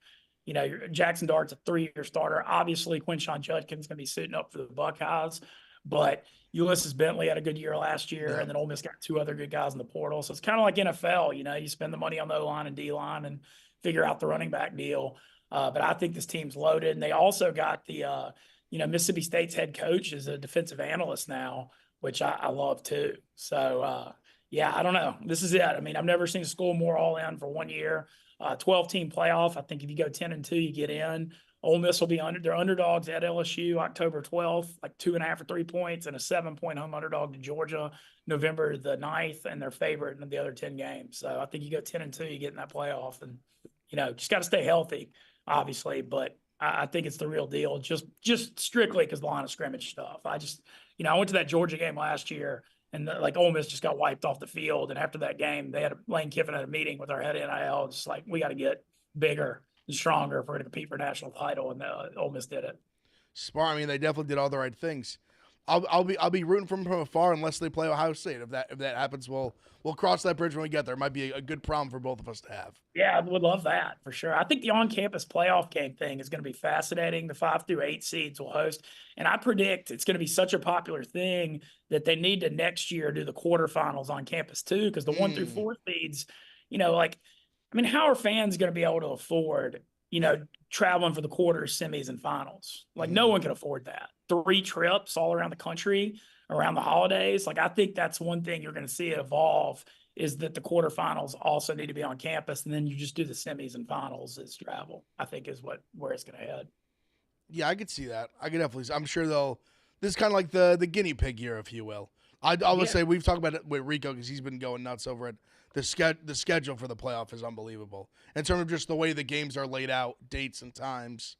Jackson Dart's a 3-year starter. Obviously, Quinshon Judkins going to be suiting up for the Buckeyes, but Ulysses Bentley had a good year last year, and then Ole Miss got 2 other good guys in the portal. So it's kind of like NFL. You spend the money on the O-line and D-line and figure out the running back deal. But I think this team's loaded, and they also got the Mississippi State's head coach is a defensive analyst now, which I love too. So, I don't know. This is it. I mean, I've never seen a school more all in for 1 year. 12-team playoff. I think if you go 10-2, you get in. Ole Miss will be they're underdogs at LSU October 12th, like 2.5 or 3 points, and a 7-point home underdog to Georgia November the 9th, and they're favorite in the other 10 games. So I think you go 10-2, you get in that playoff, and just got to stay healthy, obviously. But I think it's the real deal, just strictly because the line of scrimmage stuff. I went to that Georgia game last year, and Ole Miss just got wiped off the field. And after that game, Lane Kiffin had a meeting with our head NIL, just like, we got to get bigger and stronger if we're going to compete for a national title. And Ole Miss did it. Smart. I mean, they definitely did all the right things. I'll be rooting from afar unless they play Ohio State. If that happens, we'll cross that bridge when we get there. It might be a good problem for both of us to have. Yeah, I would love that for sure. I think the on-campus playoff game thing is going to be fascinating. The 5 through 8 seeds will host, and I predict it's going to be such a popular thing that they need to next year do the quarterfinals on campus too, because the 1 through 4 seeds, how are fans going to be able to afford, traveling for the quarters, semis, and finals? Like, no one can afford that. 3 trips all around the country around the holidays. Like, I think that's one thing you're going to see evolve, is that the quarterfinals also need to be on campus, and then you just do the semis and finals as travel, I think is where it's going to head. Yeah, I could see that. I could definitely. I'm sure they'll this is kind of like the guinea pig year, if you will. I would say we've talked about it with Rico because he's been going nuts over it. The schedule for the playoff is unbelievable in terms of just the way the games are laid out, dates and times.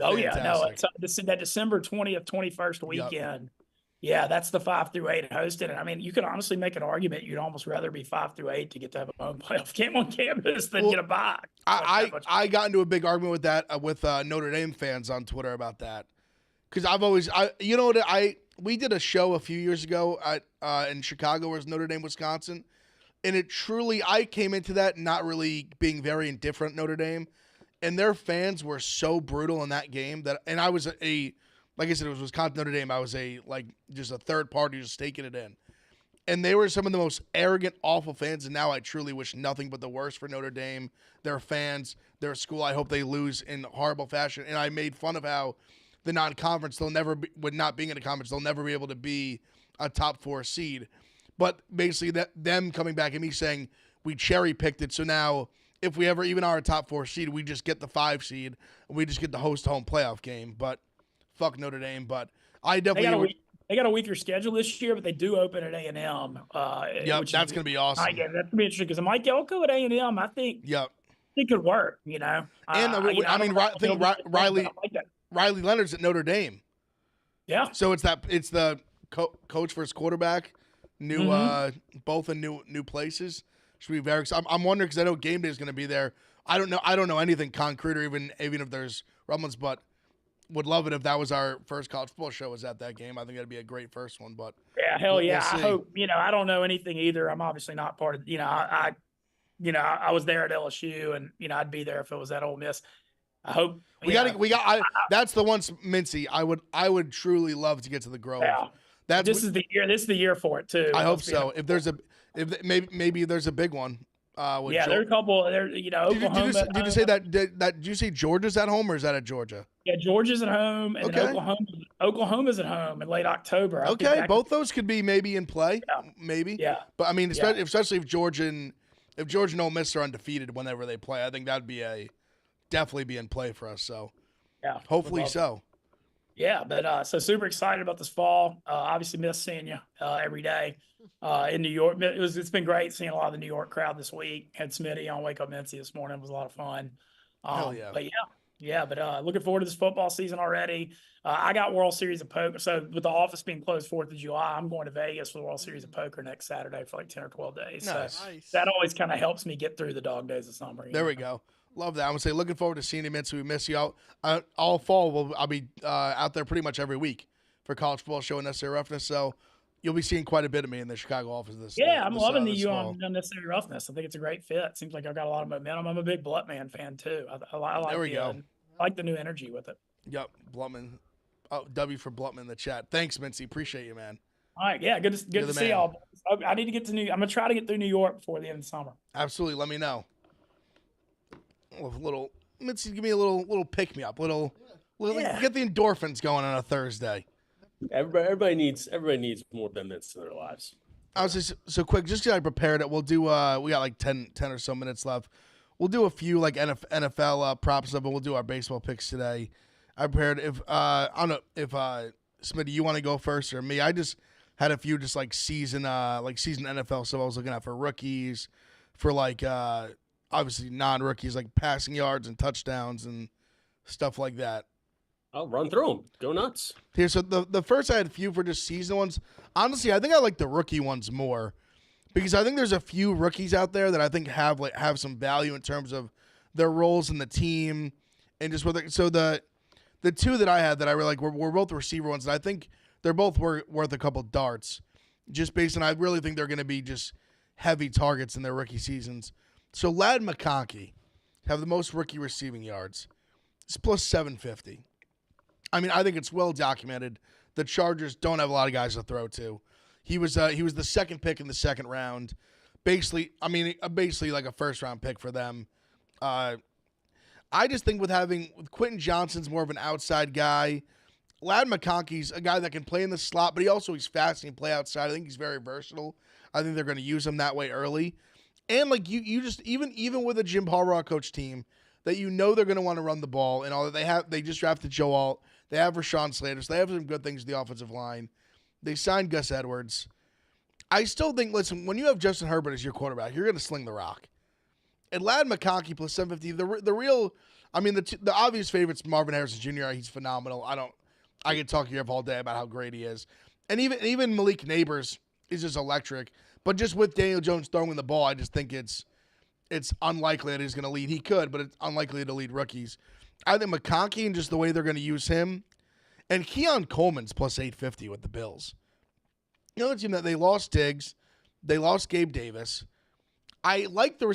Oh, Fantastic. yeah. No, it's that December 20th, 21st weekend. Yep. Yeah, that's the 5 through 8 hosted. And I mean, you could honestly make an argument you'd almost rather be 5 through 8 to get to have a home playoff game on campus than get a bye. I got into a big argument with that with Notre Dame fans on Twitter about that because we did a show a few years ago in Chicago where it was Notre Dame, Wisconsin, and I came into that not really being very indifferent Notre Dame, and their fans were so brutal in that game and I was like I said, it was Wisconsin Notre Dame. I was just a third party just taking it in. And they were some of the most arrogant, awful fans. And now I truly wish nothing but the worst for Notre Dame, their fans, their school. I hope they lose in horrible fashion. And I made fun of how the non-conference, with not being in a conference, they'll never be able to be a top 4 seed. But basically them coming back and me saying we cherry picked it. So now if we ever even are a top 4 seed, we just get the 5 seed. And we just get the host home playoff game. But fuck Notre Dame, but I definitely they got a weaker schedule this year, but they do open at A&M. Yeah, that's gonna be awesome. That's gonna be interesting because Mike Elko at A&M, I think. Yep. It could work, you know. And Riley Leonard's at Notre Dame. Yeah. So it's the coach versus quarterback, both in new places. Should be very exciting. I'm wondering because I know game day is going to be there. I don't know anything concrete or even if there's rumblings, but. Would love it if that was our first college football show was at that game. I think that'd be a great first one. But yeah, hell yeah. I hope, I don't know anything either. I'm obviously not part of, I was there at LSU and, I'd be there if it was at Ole Miss. I hope that's the one, Mincy. I would truly love to get to the Grove. Yeah. This is the year for it too. I hope so. If maybe there's a big one. There are a couple. Oklahoma. Did you say that? Did you say Georgia's at home or is that at Georgia? Yeah, Georgia's at home, and Oklahoma's at home in late October. Okay, both those could be maybe in play, maybe. Yeah, but I mean, especially if Georgia and Ole Miss are undefeated whenever they play, I think that'd be definitely be in play for us. So, yeah, hopefully so. Yeah, but so super excited about this fall. Obviously, miss seeing you every day in New York. It's been great seeing a lot of the New York crowd this week. Had Smitty on Wake Up Mincy this morning. It was a lot of fun. Hell yeah. But looking forward to this football season already. I got World Series of Poker. So with the office being closed 4th of July, I'm going to Vegas for the World Series of Poker next Saturday for like 10 or 12 days. Nice. So that always kind of helps me get through the dog days of summer. There we go. Love that. I'm going to say looking forward to seeing you, Mincy. We miss you out. All fall, I'll be out there pretty much every week for College Football Show and Necessary Roughness. So you'll be seeing quite a bit of me in the Chicago office this I'm loving you on Necessary Roughness. I think it's a great fit. Seems like I've got a lot of momentum. I'm a big Blutman fan too. I like there we go. I like the new energy with it. Yep, Blutman. Oh, W for Blutman in the chat. Thanks, Mincy. Appreciate you, man. All right, yeah, good to see y'all. I need to get to I'm gonna try to get through New York before the end of the summer. Absolutely, let me know. Little Mincy, give me a little pick me up. Little get the endorphins going on a Thursday. Everybody needs more Ben Mincy in their lives. I was just so quick, just because I prepared it. We'll do. We got like 10 or so minutes left. We'll do a few like NFL props up, and we'll do our baseball picks today. I prepared. I don't know if Smitty, you want to go first or me? I just had a few just like season NFL stuff I was looking at for rookies, for like obviously non-rookies like passing yards and touchdowns and stuff like that. I'll run through them. Go nuts. Here, so the first I had a few for just season ones. Honestly, I think I like the rookie ones more. Because I think there's a few rookies out there that I think have some value in terms of their roles in the team and just whether. So the two that I had that I really like were both receiver ones, and I think they're both worth a couple darts, just based on I really think they're going to be just heavy targets in their rookie seasons. So Ladd McConkey have the most rookie receiving yards. It's plus 750. I mean, I think it's well documented. The Chargers don't have a lot of guys to throw to. He was the second pick in the second round, basically like a first round pick for them. I just think with Quentin Johnson's more of an outside guy. Ladd McConkey's a guy that can play in the slot, but he's fast and can play outside. I think he's very versatile. I think they're going to use him that way early. And like you just even with a Jim Harbaugh coach team that they're going to want to run the ball and all that they just drafted Joe Alt. They have Rashawn Slater. So they have some good things in the offensive line. They signed Gus Edwards. I still think, listen, when you have Justin Herbert as your quarterback, you're going to sling the rock. And Ladd McConkey plus 750, the real, I mean, the obvious favorite's Marvin Harrison Jr. He's phenomenal. I could talk here all day about how great he is. And even Malik Neighbors is just electric. But just with Daniel Jones throwing the ball, I just think it's unlikely that he's going to lead. He could, but it's unlikely to lead rookies. I think McConkey and just the way they're going to use him. And Keon Coleman's plus 850 with the Bills. You know the team that they lost Diggs, they lost Gabe Davis. I actually like the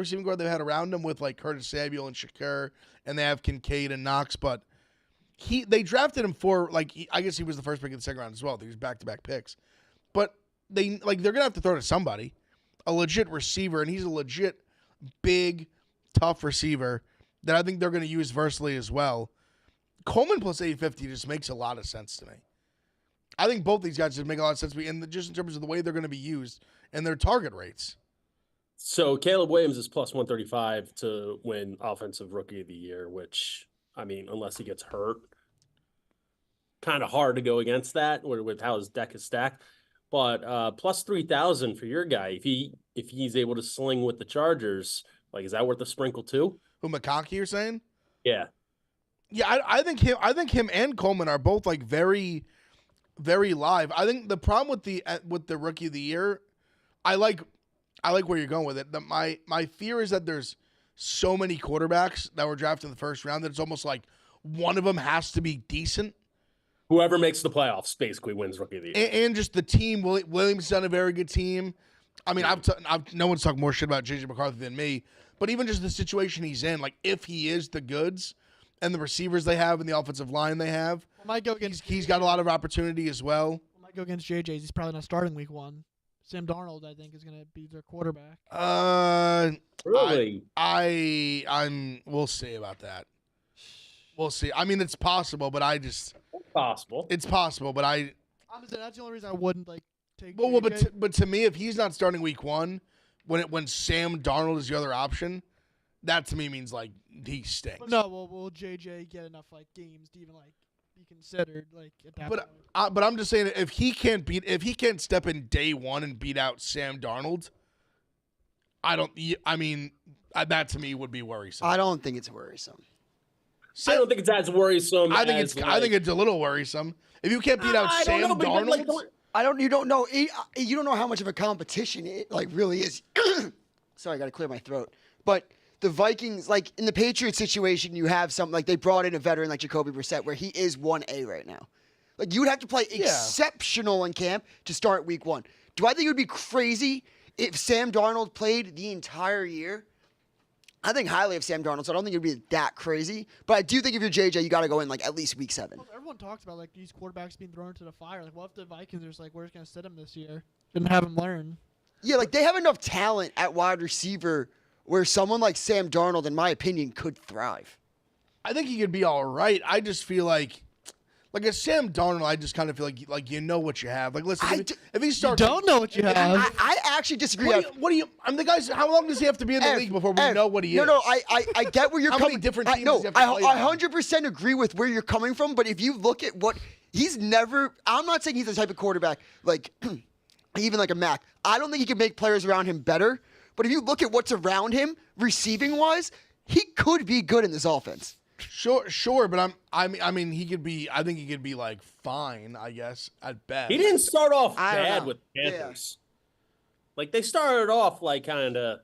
receiving guard they had around them with like Curtis Samuel and Shakur, and they have Kincaid and Knox, but they drafted him for I guess he was the first pick in the second round as well. He was back-to-back picks. But they're gonna have to throw to somebody. A legit receiver, and he's a legit big, tough receiver that I think they're gonna use versatily as well. Coleman plus 850 just makes a lot of sense to me. I think both these guys just make a lot of sense to me, and just in terms of the way they're going to be used and their target rates. So Caleb Williams is plus 135 to win Offensive Rookie of the Year, which, I mean, unless he gets hurt, kind of hard to go against that with how his deck is stacked. But plus 3,000 for your guy, if he's able to sling with the Chargers, is that worth a sprinkle too? Who, McConkey, you're saying? Yeah. Yeah, I think him and Coleman are both very, very live. I think the problem with the Rookie of the Year, I like where you're going with it. My fear is that there's so many quarterbacks that were drafted in the first round that it's almost like one of them has to be decent. Whoever makes the playoffs basically wins Rookie of the Year. And just the team. Williams done a very good team. I mean, no one's talking more shit about J.J. McCarthy than me, but even just the situation he's in, if he is the goods and the receivers they have and the offensive line they have, he's got a lot of opportunity as well. Might go against JJ's. He's probably not starting week 1. Sam Darnold, I think, is going to be their quarterback. Really? We'll see about that. We'll see. I mean, it's possible, but It's possible. It's possible, but Honestly, that's the only reason I wouldn't take. Well, but to me, if he's not starting week 1, when Sam Darnold is the other option, that to me means he stinks. No, will JJ get enough games to even be considered at that point? But I'm just saying, if he can't step in day 1 and beat out Sam Darnold, that to me would be worrisome. I don't think it's worrisome. I don't think it's as worrisome. I think it's a little worrisome. If you can't beat out Sam Darnold, you don't know how much of a competition it really is. Sorry, I got to clear my throat. But the Vikings, in the Patriots situation, you have something they brought in a veteran like Jacoby Brissett, where he is 1A right now. You would have to play exceptional in camp to start week 1. Do I think it would be crazy if Sam Darnold played the entire year? I think highly of Sam Darnold, so I don't think it would be that crazy. But I do think if you're JJ, you got to go in at least week 7. Well, everyone talks about these quarterbacks being thrown into the fire. What if the Vikings are just we're just going to sit him this year and have him learn? Yeah, they have enough talent at wide receiver where someone like Sam Darnold, in my opinion, could thrive. I think he could be all right. I just feel like a Sam Darnold, I just kind of feel like you know what you have. Listen, if he starts, you don't know what you have. I actually disagree. What do you? I'm the guys. How long does he have to be in the league before we know what he is? No, I get where you're coming. How many different teams? I 100% agree with where you're coming from. But if you look at what he's never, I'm not saying he's the type of quarterback even like a Mac. I don't think he can make players around him better. But if you look at what's around him, receiving wise, he could be good in this offense. Sure, but I mean, he could be. I think he could be fine. I guess at best. He didn't start off bad with Panthers. Yeah. They started off kind of.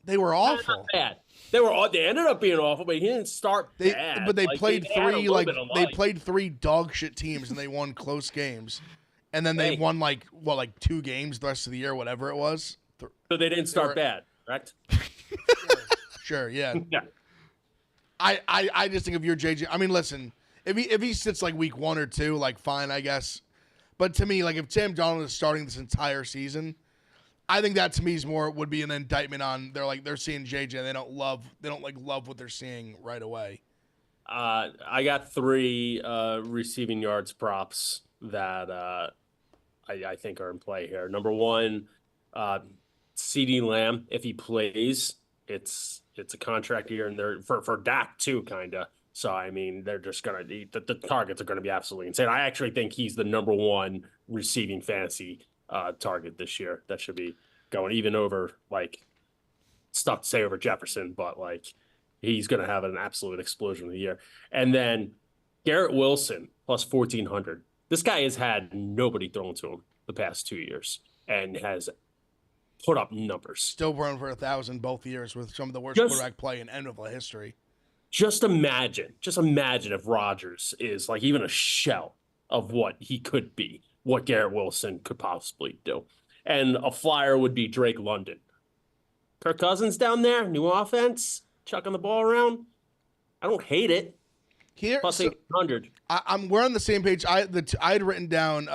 They were awful. Not bad. They ended up being awful, but he didn't start bad. But they played they played 3 dog shit teams and they won close games, and then they won 2 games the rest of the year, whatever it was. So they didn't start bad, correct? Sure, yeah. Yeah. I just think if you're JJ, I mean, listen, if he sits week 1 or 2, fine, I guess. But to me, if Sam Darnold is starting this entire season, I think that to me would be an indictment on they're seeing JJ and they don't love what they're seeing right away. I got 3 receiving yards props that I think are in play here. Number 1, CeeDee Lamb, if he plays, it's a contract year, and they're for Dak too, kinda. So, I mean, they're just going to – the targets are going to be absolutely insane. I actually think he's the number one receiving fantasy target this year. That should be going even over, like, it's tough to say over Jefferson, but, like, he's going to have an absolute explosion of the year. And then Garrett Wilson plus 1,400. This guy has had nobody thrown to him the past 2 years and has put up numbers. Still run for 1,000 both years with some of the worst quarterback play in NFL history. Just imagine if Rodgers is like even a shell of what he could be, what Garrett Wilson could possibly do. And a flyer would be Drake London. Kirk Cousins down there, new offense, chucking the ball around. I don't hate it. Here, plus 800. We're on the same page. I had written down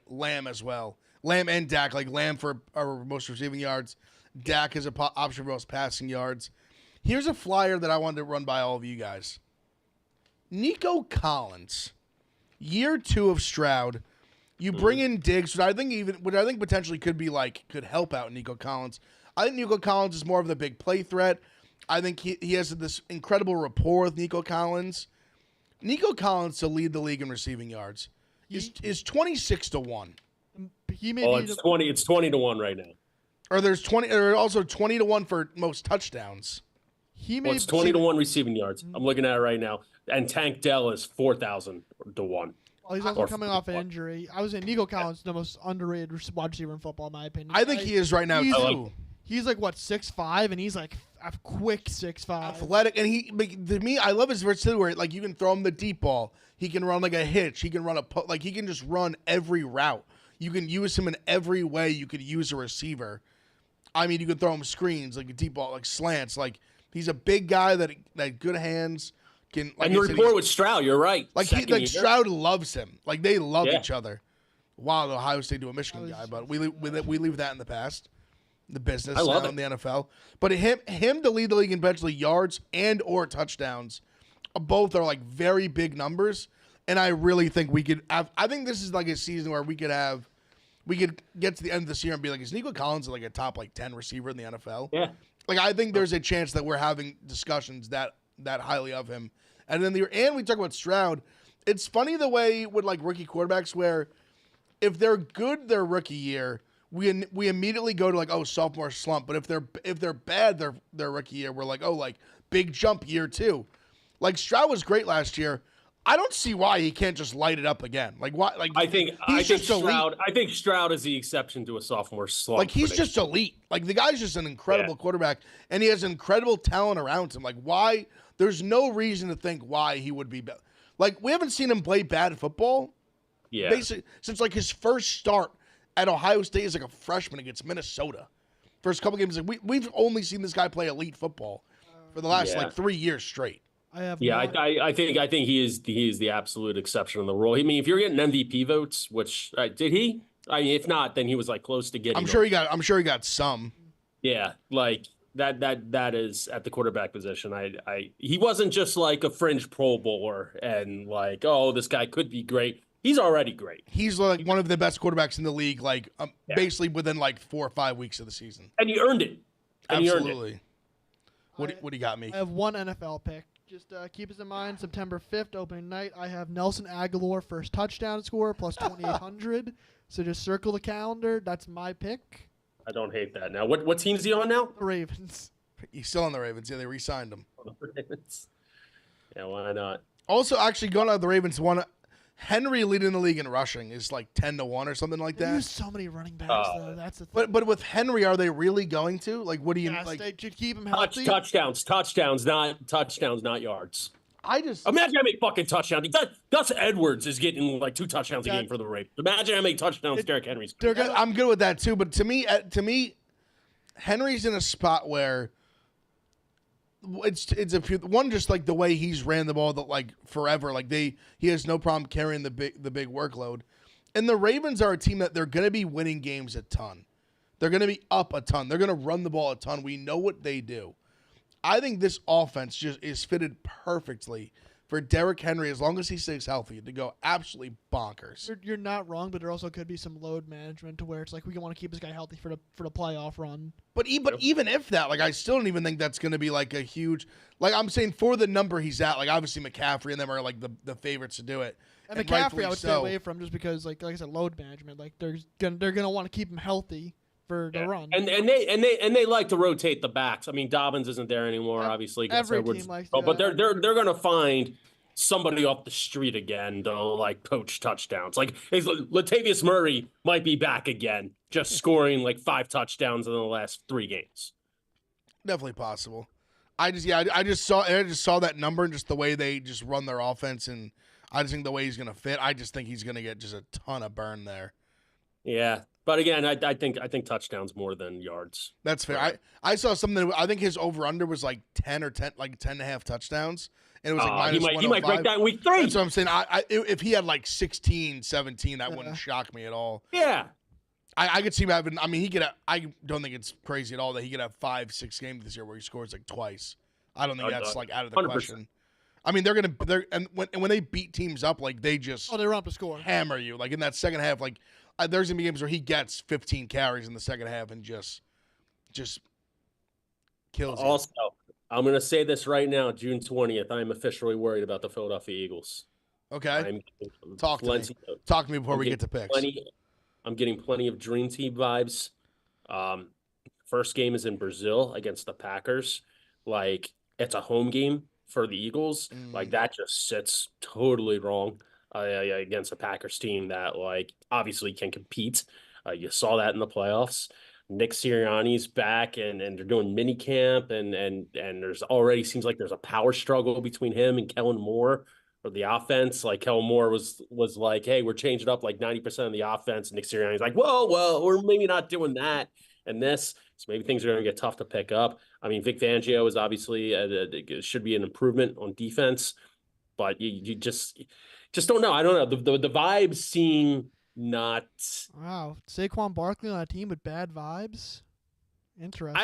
Lamb as well. Lamb and Dak, like Lamb for our most receiving yards. Dak is an option for most passing yards. Here's a flyer that I wanted to run by all of you guys. Nico Collins, year 2 of Stroud. You bring in Diggs, which I think potentially could help out Nico Collins. I think Nico Collins is more of the big play threat. I think he has this incredible rapport with Nico Collins. Nico Collins to lead the league in receiving yards is 26 to 1. It's 20 to 1 right now. Or there's 20, or also 20 to 1 for most touchdowns. It's 20 to 1 receiving yards. I'm looking at it right now. And Tank Dell is 4,000 to 1. Well, he's also coming off an injury. I was saying Nico Collins, the most underrated wide receiver in football, in my opinion. I think he is right now, too. He's like, 6'5", and he's like a quick 6'5". Athletic. And to me, I love his versatility where, like, you can throw him the deep ball. He can run like a hitch. He can run he can just run every route. You can use him in every way you could use a receiver. I mean, you can throw him screens, like a deep ball, like slants. Like, he's a big guy that good hands can. Like and your rapport with Stroud, you're right. Like Stroud loves him. Like they love each other. Wow, the Ohio State to a Michigan guy, but we leave that in the past, the business now in the NFL. But him to lead the league in potentially yards and or touchdowns, both are like very big numbers. And I really think we could. I think this is like a season where we could get to the end of this year and be like, is Nico Collins like a top 10 receiver in the NFL? Yeah. Like I think there's a chance that we're having discussions that highly of him. And then we talk about Stroud. It's funny the way with like rookie quarterbacks where if they're good their rookie year, we immediately go to like, oh, sophomore slump. But if they're bad their rookie year, we're like, oh, like big jump year 2. Like Stroud was great last year. I don't see why he can't just light it up again. Like why? Like I think Stroud is the exception to a sophomore slump. Like he's just elite. Like the guy's just an incredible quarterback, and he has incredible talent around him. Like why? There's no reason to think why he would be better. Like we haven't seen him play bad football. Yeah. Basically, since like his first start at Ohio State as like a freshman against Minnesota. First couple games, like we've only seen this guy play elite football for the last like 3 years straight. I think he is the absolute exception in the role. I mean, if you're getting MVP votes, which did he? I mean, if not, then he was like close to getting. I'm sure he got some. Yeah, like that is at the quarterback position. He wasn't just like a fringe Pro Bowler and like, oh, this guy could be great. He's already great. He's like one of the best quarterbacks in the league. Like basically within like 4 or 5 weeks of the season, and he earned it. Absolutely. What do you got me? I have one NFL pick. Just keep this in mind, September 5th, opening night, I have Nelson Aguilar first touchdown score, plus 2,800. So just circle the calendar. That's my pick. I don't hate that. Now, what team is he on now? The Ravens. He's still on the Ravens. Yeah, they re-signed him. Yeah, why not? Also, actually, going out of the Ravens, Henry leading the league in rushing is like 10 to 1 or something like that. There's so many running backs, though. That's the thing. But with Henry, are they really going to? Like, what do you like? They should keep him healthy. Touchdowns, not yards. Imagine how many fucking touchdowns. Gus Edwards is getting like 2 touchdowns a game for the Ravens. Imagine how many touchdowns Derrick Henry's. I'm good with that too, but to me, Henry's in a spot where it's a one, just like the way he's ran the ball that like forever. Like he has no problem carrying the big workload. And the Ravens are a team that they're going to be winning games a ton. They're going to be up a ton. They're going to run the ball a ton. We know what they do. I think this offense just is fitted perfectly for Derrick Henry, as long as he stays healthy, to go absolutely bonkers. You're not wrong, but there also could be some load management to where it's like we want to keep this guy healthy for the playoff run. But even if that, like, I still don't even think that's going to be like a huge, like, I'm saying for the number he's at, like, obviously McCaffrey and them are like the favorites to do it. And McCaffrey, I would stay away from just because, like I said, load management. Like they're gonna want to keep him healthy for the run. And they like to rotate the backs. I mean, Dobbins isn't there anymore, obviously. Every team likes but they're gonna find somebody off the street again to like poach touchdowns. Like Latavius Murray might be back again, just scoring like 5 touchdowns in the last 3 games. Definitely possible. I just saw that number and just the way they just run their offense, and I just think the way he's gonna fit, I just think he's gonna get just a ton of burn there. Yeah. But again, I think touchdowns more than yards. That's fair. Right. I saw something. I think his over under was like 10 and a half touchdowns, and it was like minus he might break that in week 3. That's what I'm saying. If he had like 16, 17, that wouldn't shock me at all. Yeah. I could see him having. I mean, I don't think it's crazy at all that he could have 5-6 games this year where he scores like twice. I don't think that's like out of the 100%. Question. I mean, when they beat teams up, like they just they run up the score, hammer you. Like in that second half, like. There's gonna be games where he gets 15 carries in the second half and just kills. Also, I'm gonna say this right now, June 20th. I'm officially worried about the Philadelphia Eagles. Okay, talk to me before we get to picks. I'm getting plenty of Dream Team vibes. First game is in Brazil against the Packers. Like it's a home game for the Eagles. Like that just sits totally wrong. Against a Packers team that, like, obviously can compete. You saw that in the playoffs. Nick Sirianni's back, and they're doing mini camp, and there's already seems like there's a power struggle between him and Kellen Moore or the offense. Like Kellen Moore was like, hey, we're changing up like 90% of the offense. And Nick Sirianni's like, well, we're maybe not doing that. And this, so maybe things are going to get tough to pick up. I mean, Vic Fangio is obviously should be an improvement on defense, but you just don't know. I don't know. The vibes seem not. Wow, Saquon Barkley on a team with bad vibes. Interesting.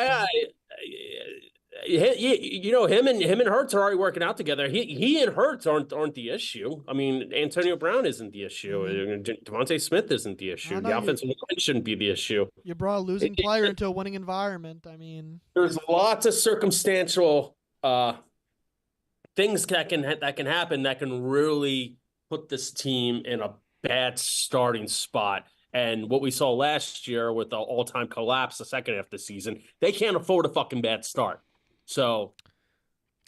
Him and Hurts are already working out together. He and Hurts aren't the issue. I mean, Antonio Brown isn't the issue. Devontae Smith isn't the issue. The offensive line shouldn't be the issue. You brought a losing player into a winning environment. I mean, there's lots of circumstantial things that can happen that can really put this team in a bad starting spot. And what we saw last year with the all-time collapse the second half of the season, they can't afford a fucking bad start. So,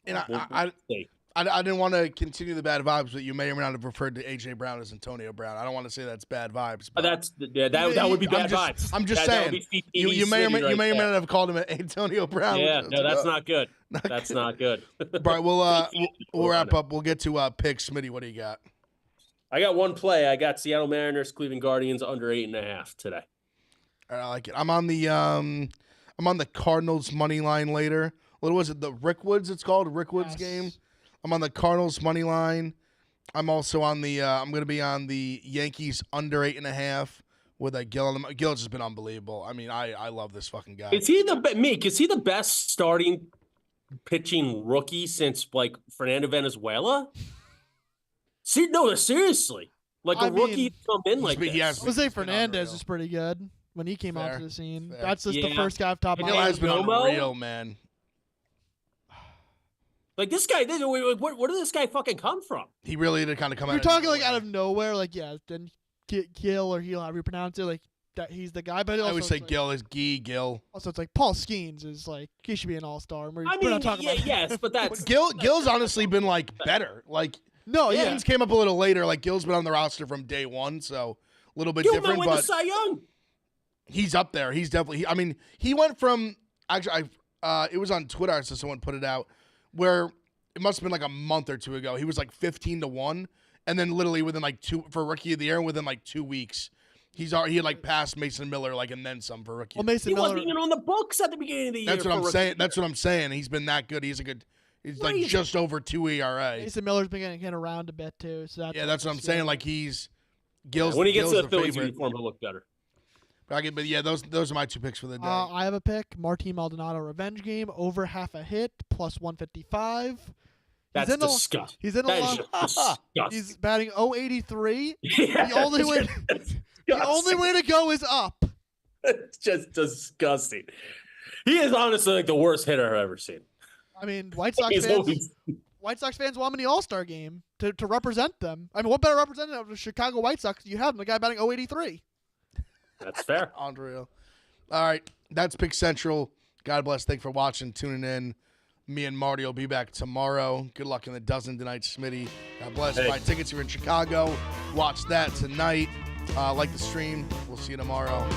and I didn't want to continue the bad vibes, but you may or may not have referred to A.J. Brown as Antonio Brown. I don't want to say that's bad vibes. But that would be bad vibes. I'm just saying. You may or may not have called him Antonio Brown. Yeah, no, that's not good. That's not good. All right, we'll wrap up. We'll get to picks. Smitty, what do you got? I got one play. I got Seattle Mariners, Cleveland Guardians under 8.5 today. All right, I like it. I'm on the Cardinals money line later. What was it? The Rickwoods, it's called Rickwoods game. I'm on the Cardinals money line. I'm also on the. I'm going to be on the Yankees under 8.5 with a Gill. Gill's has been unbelievable. I mean, I love this fucking guy. Is he the best starting pitching rookie since like Fernando Venezuela? Seriously. Like a rookie come in like this. Jose Fernandez is pretty good when he came onto the scene. Fair. That's just the first guy off top of my head. head. Has been unreal, man. Like this guy, where did this guy fucking come from? He really did kind of come out. You're talking like out of nowhere, like then Gill or Heel, however you pronounce it, like that he's the guy. But I would say Gill is Gill. Also, it's like Paul Skeens is like he should be an all-star. Yes, but that's Gill's honestly been like better. Like Skeens came up a little later. Like Gill's been on the roster from day one, so a little bit different. But Cy Young. He's up there. He's definitely. I mean, he went from actually. It was on Twitter, so someone put it out. Where it must have been like a month or two ago, he was like 15-1, and then literally within like for Rookie of the Year, within like 2 weeks, he had like passed Mason Miller like and then some for Rookie. Well, Mason Miller wasn't even on the books at the beginning of the year. That's what I'm saying. That's what I'm saying. He's been that good. He's like just over 2 ERA. Mason Miller's been getting around a bit too. So that's what I'm saying. Like Gill's. When he gets to the Phillies favorite. uniform, he'll look better. But yeah, those are my 2 picks for the day. I have a pick: Martin Maldonado revenge game over half a hit plus 155. That's disgusting. He's in a lot. Disgusting. He's batting 083. Yeah, The only way to go is up. It's just disgusting. He is honestly like the worst hitter I've ever seen. I mean, White Sox fans want him in the All-Star game to represent them. I mean, what better representative of the Chicago White Sox do you have than the guy batting 083? That's fair. Unreal. All right, that's Pick Central. God bless. Thanks for watching, tuning in. Me and Marty will be back tomorrow. Good luck in the dozen tonight, Smitty. God bless. Hey. Buy tickets. You're in Chicago. Watch that tonight. Like the stream. We'll see you tomorrow.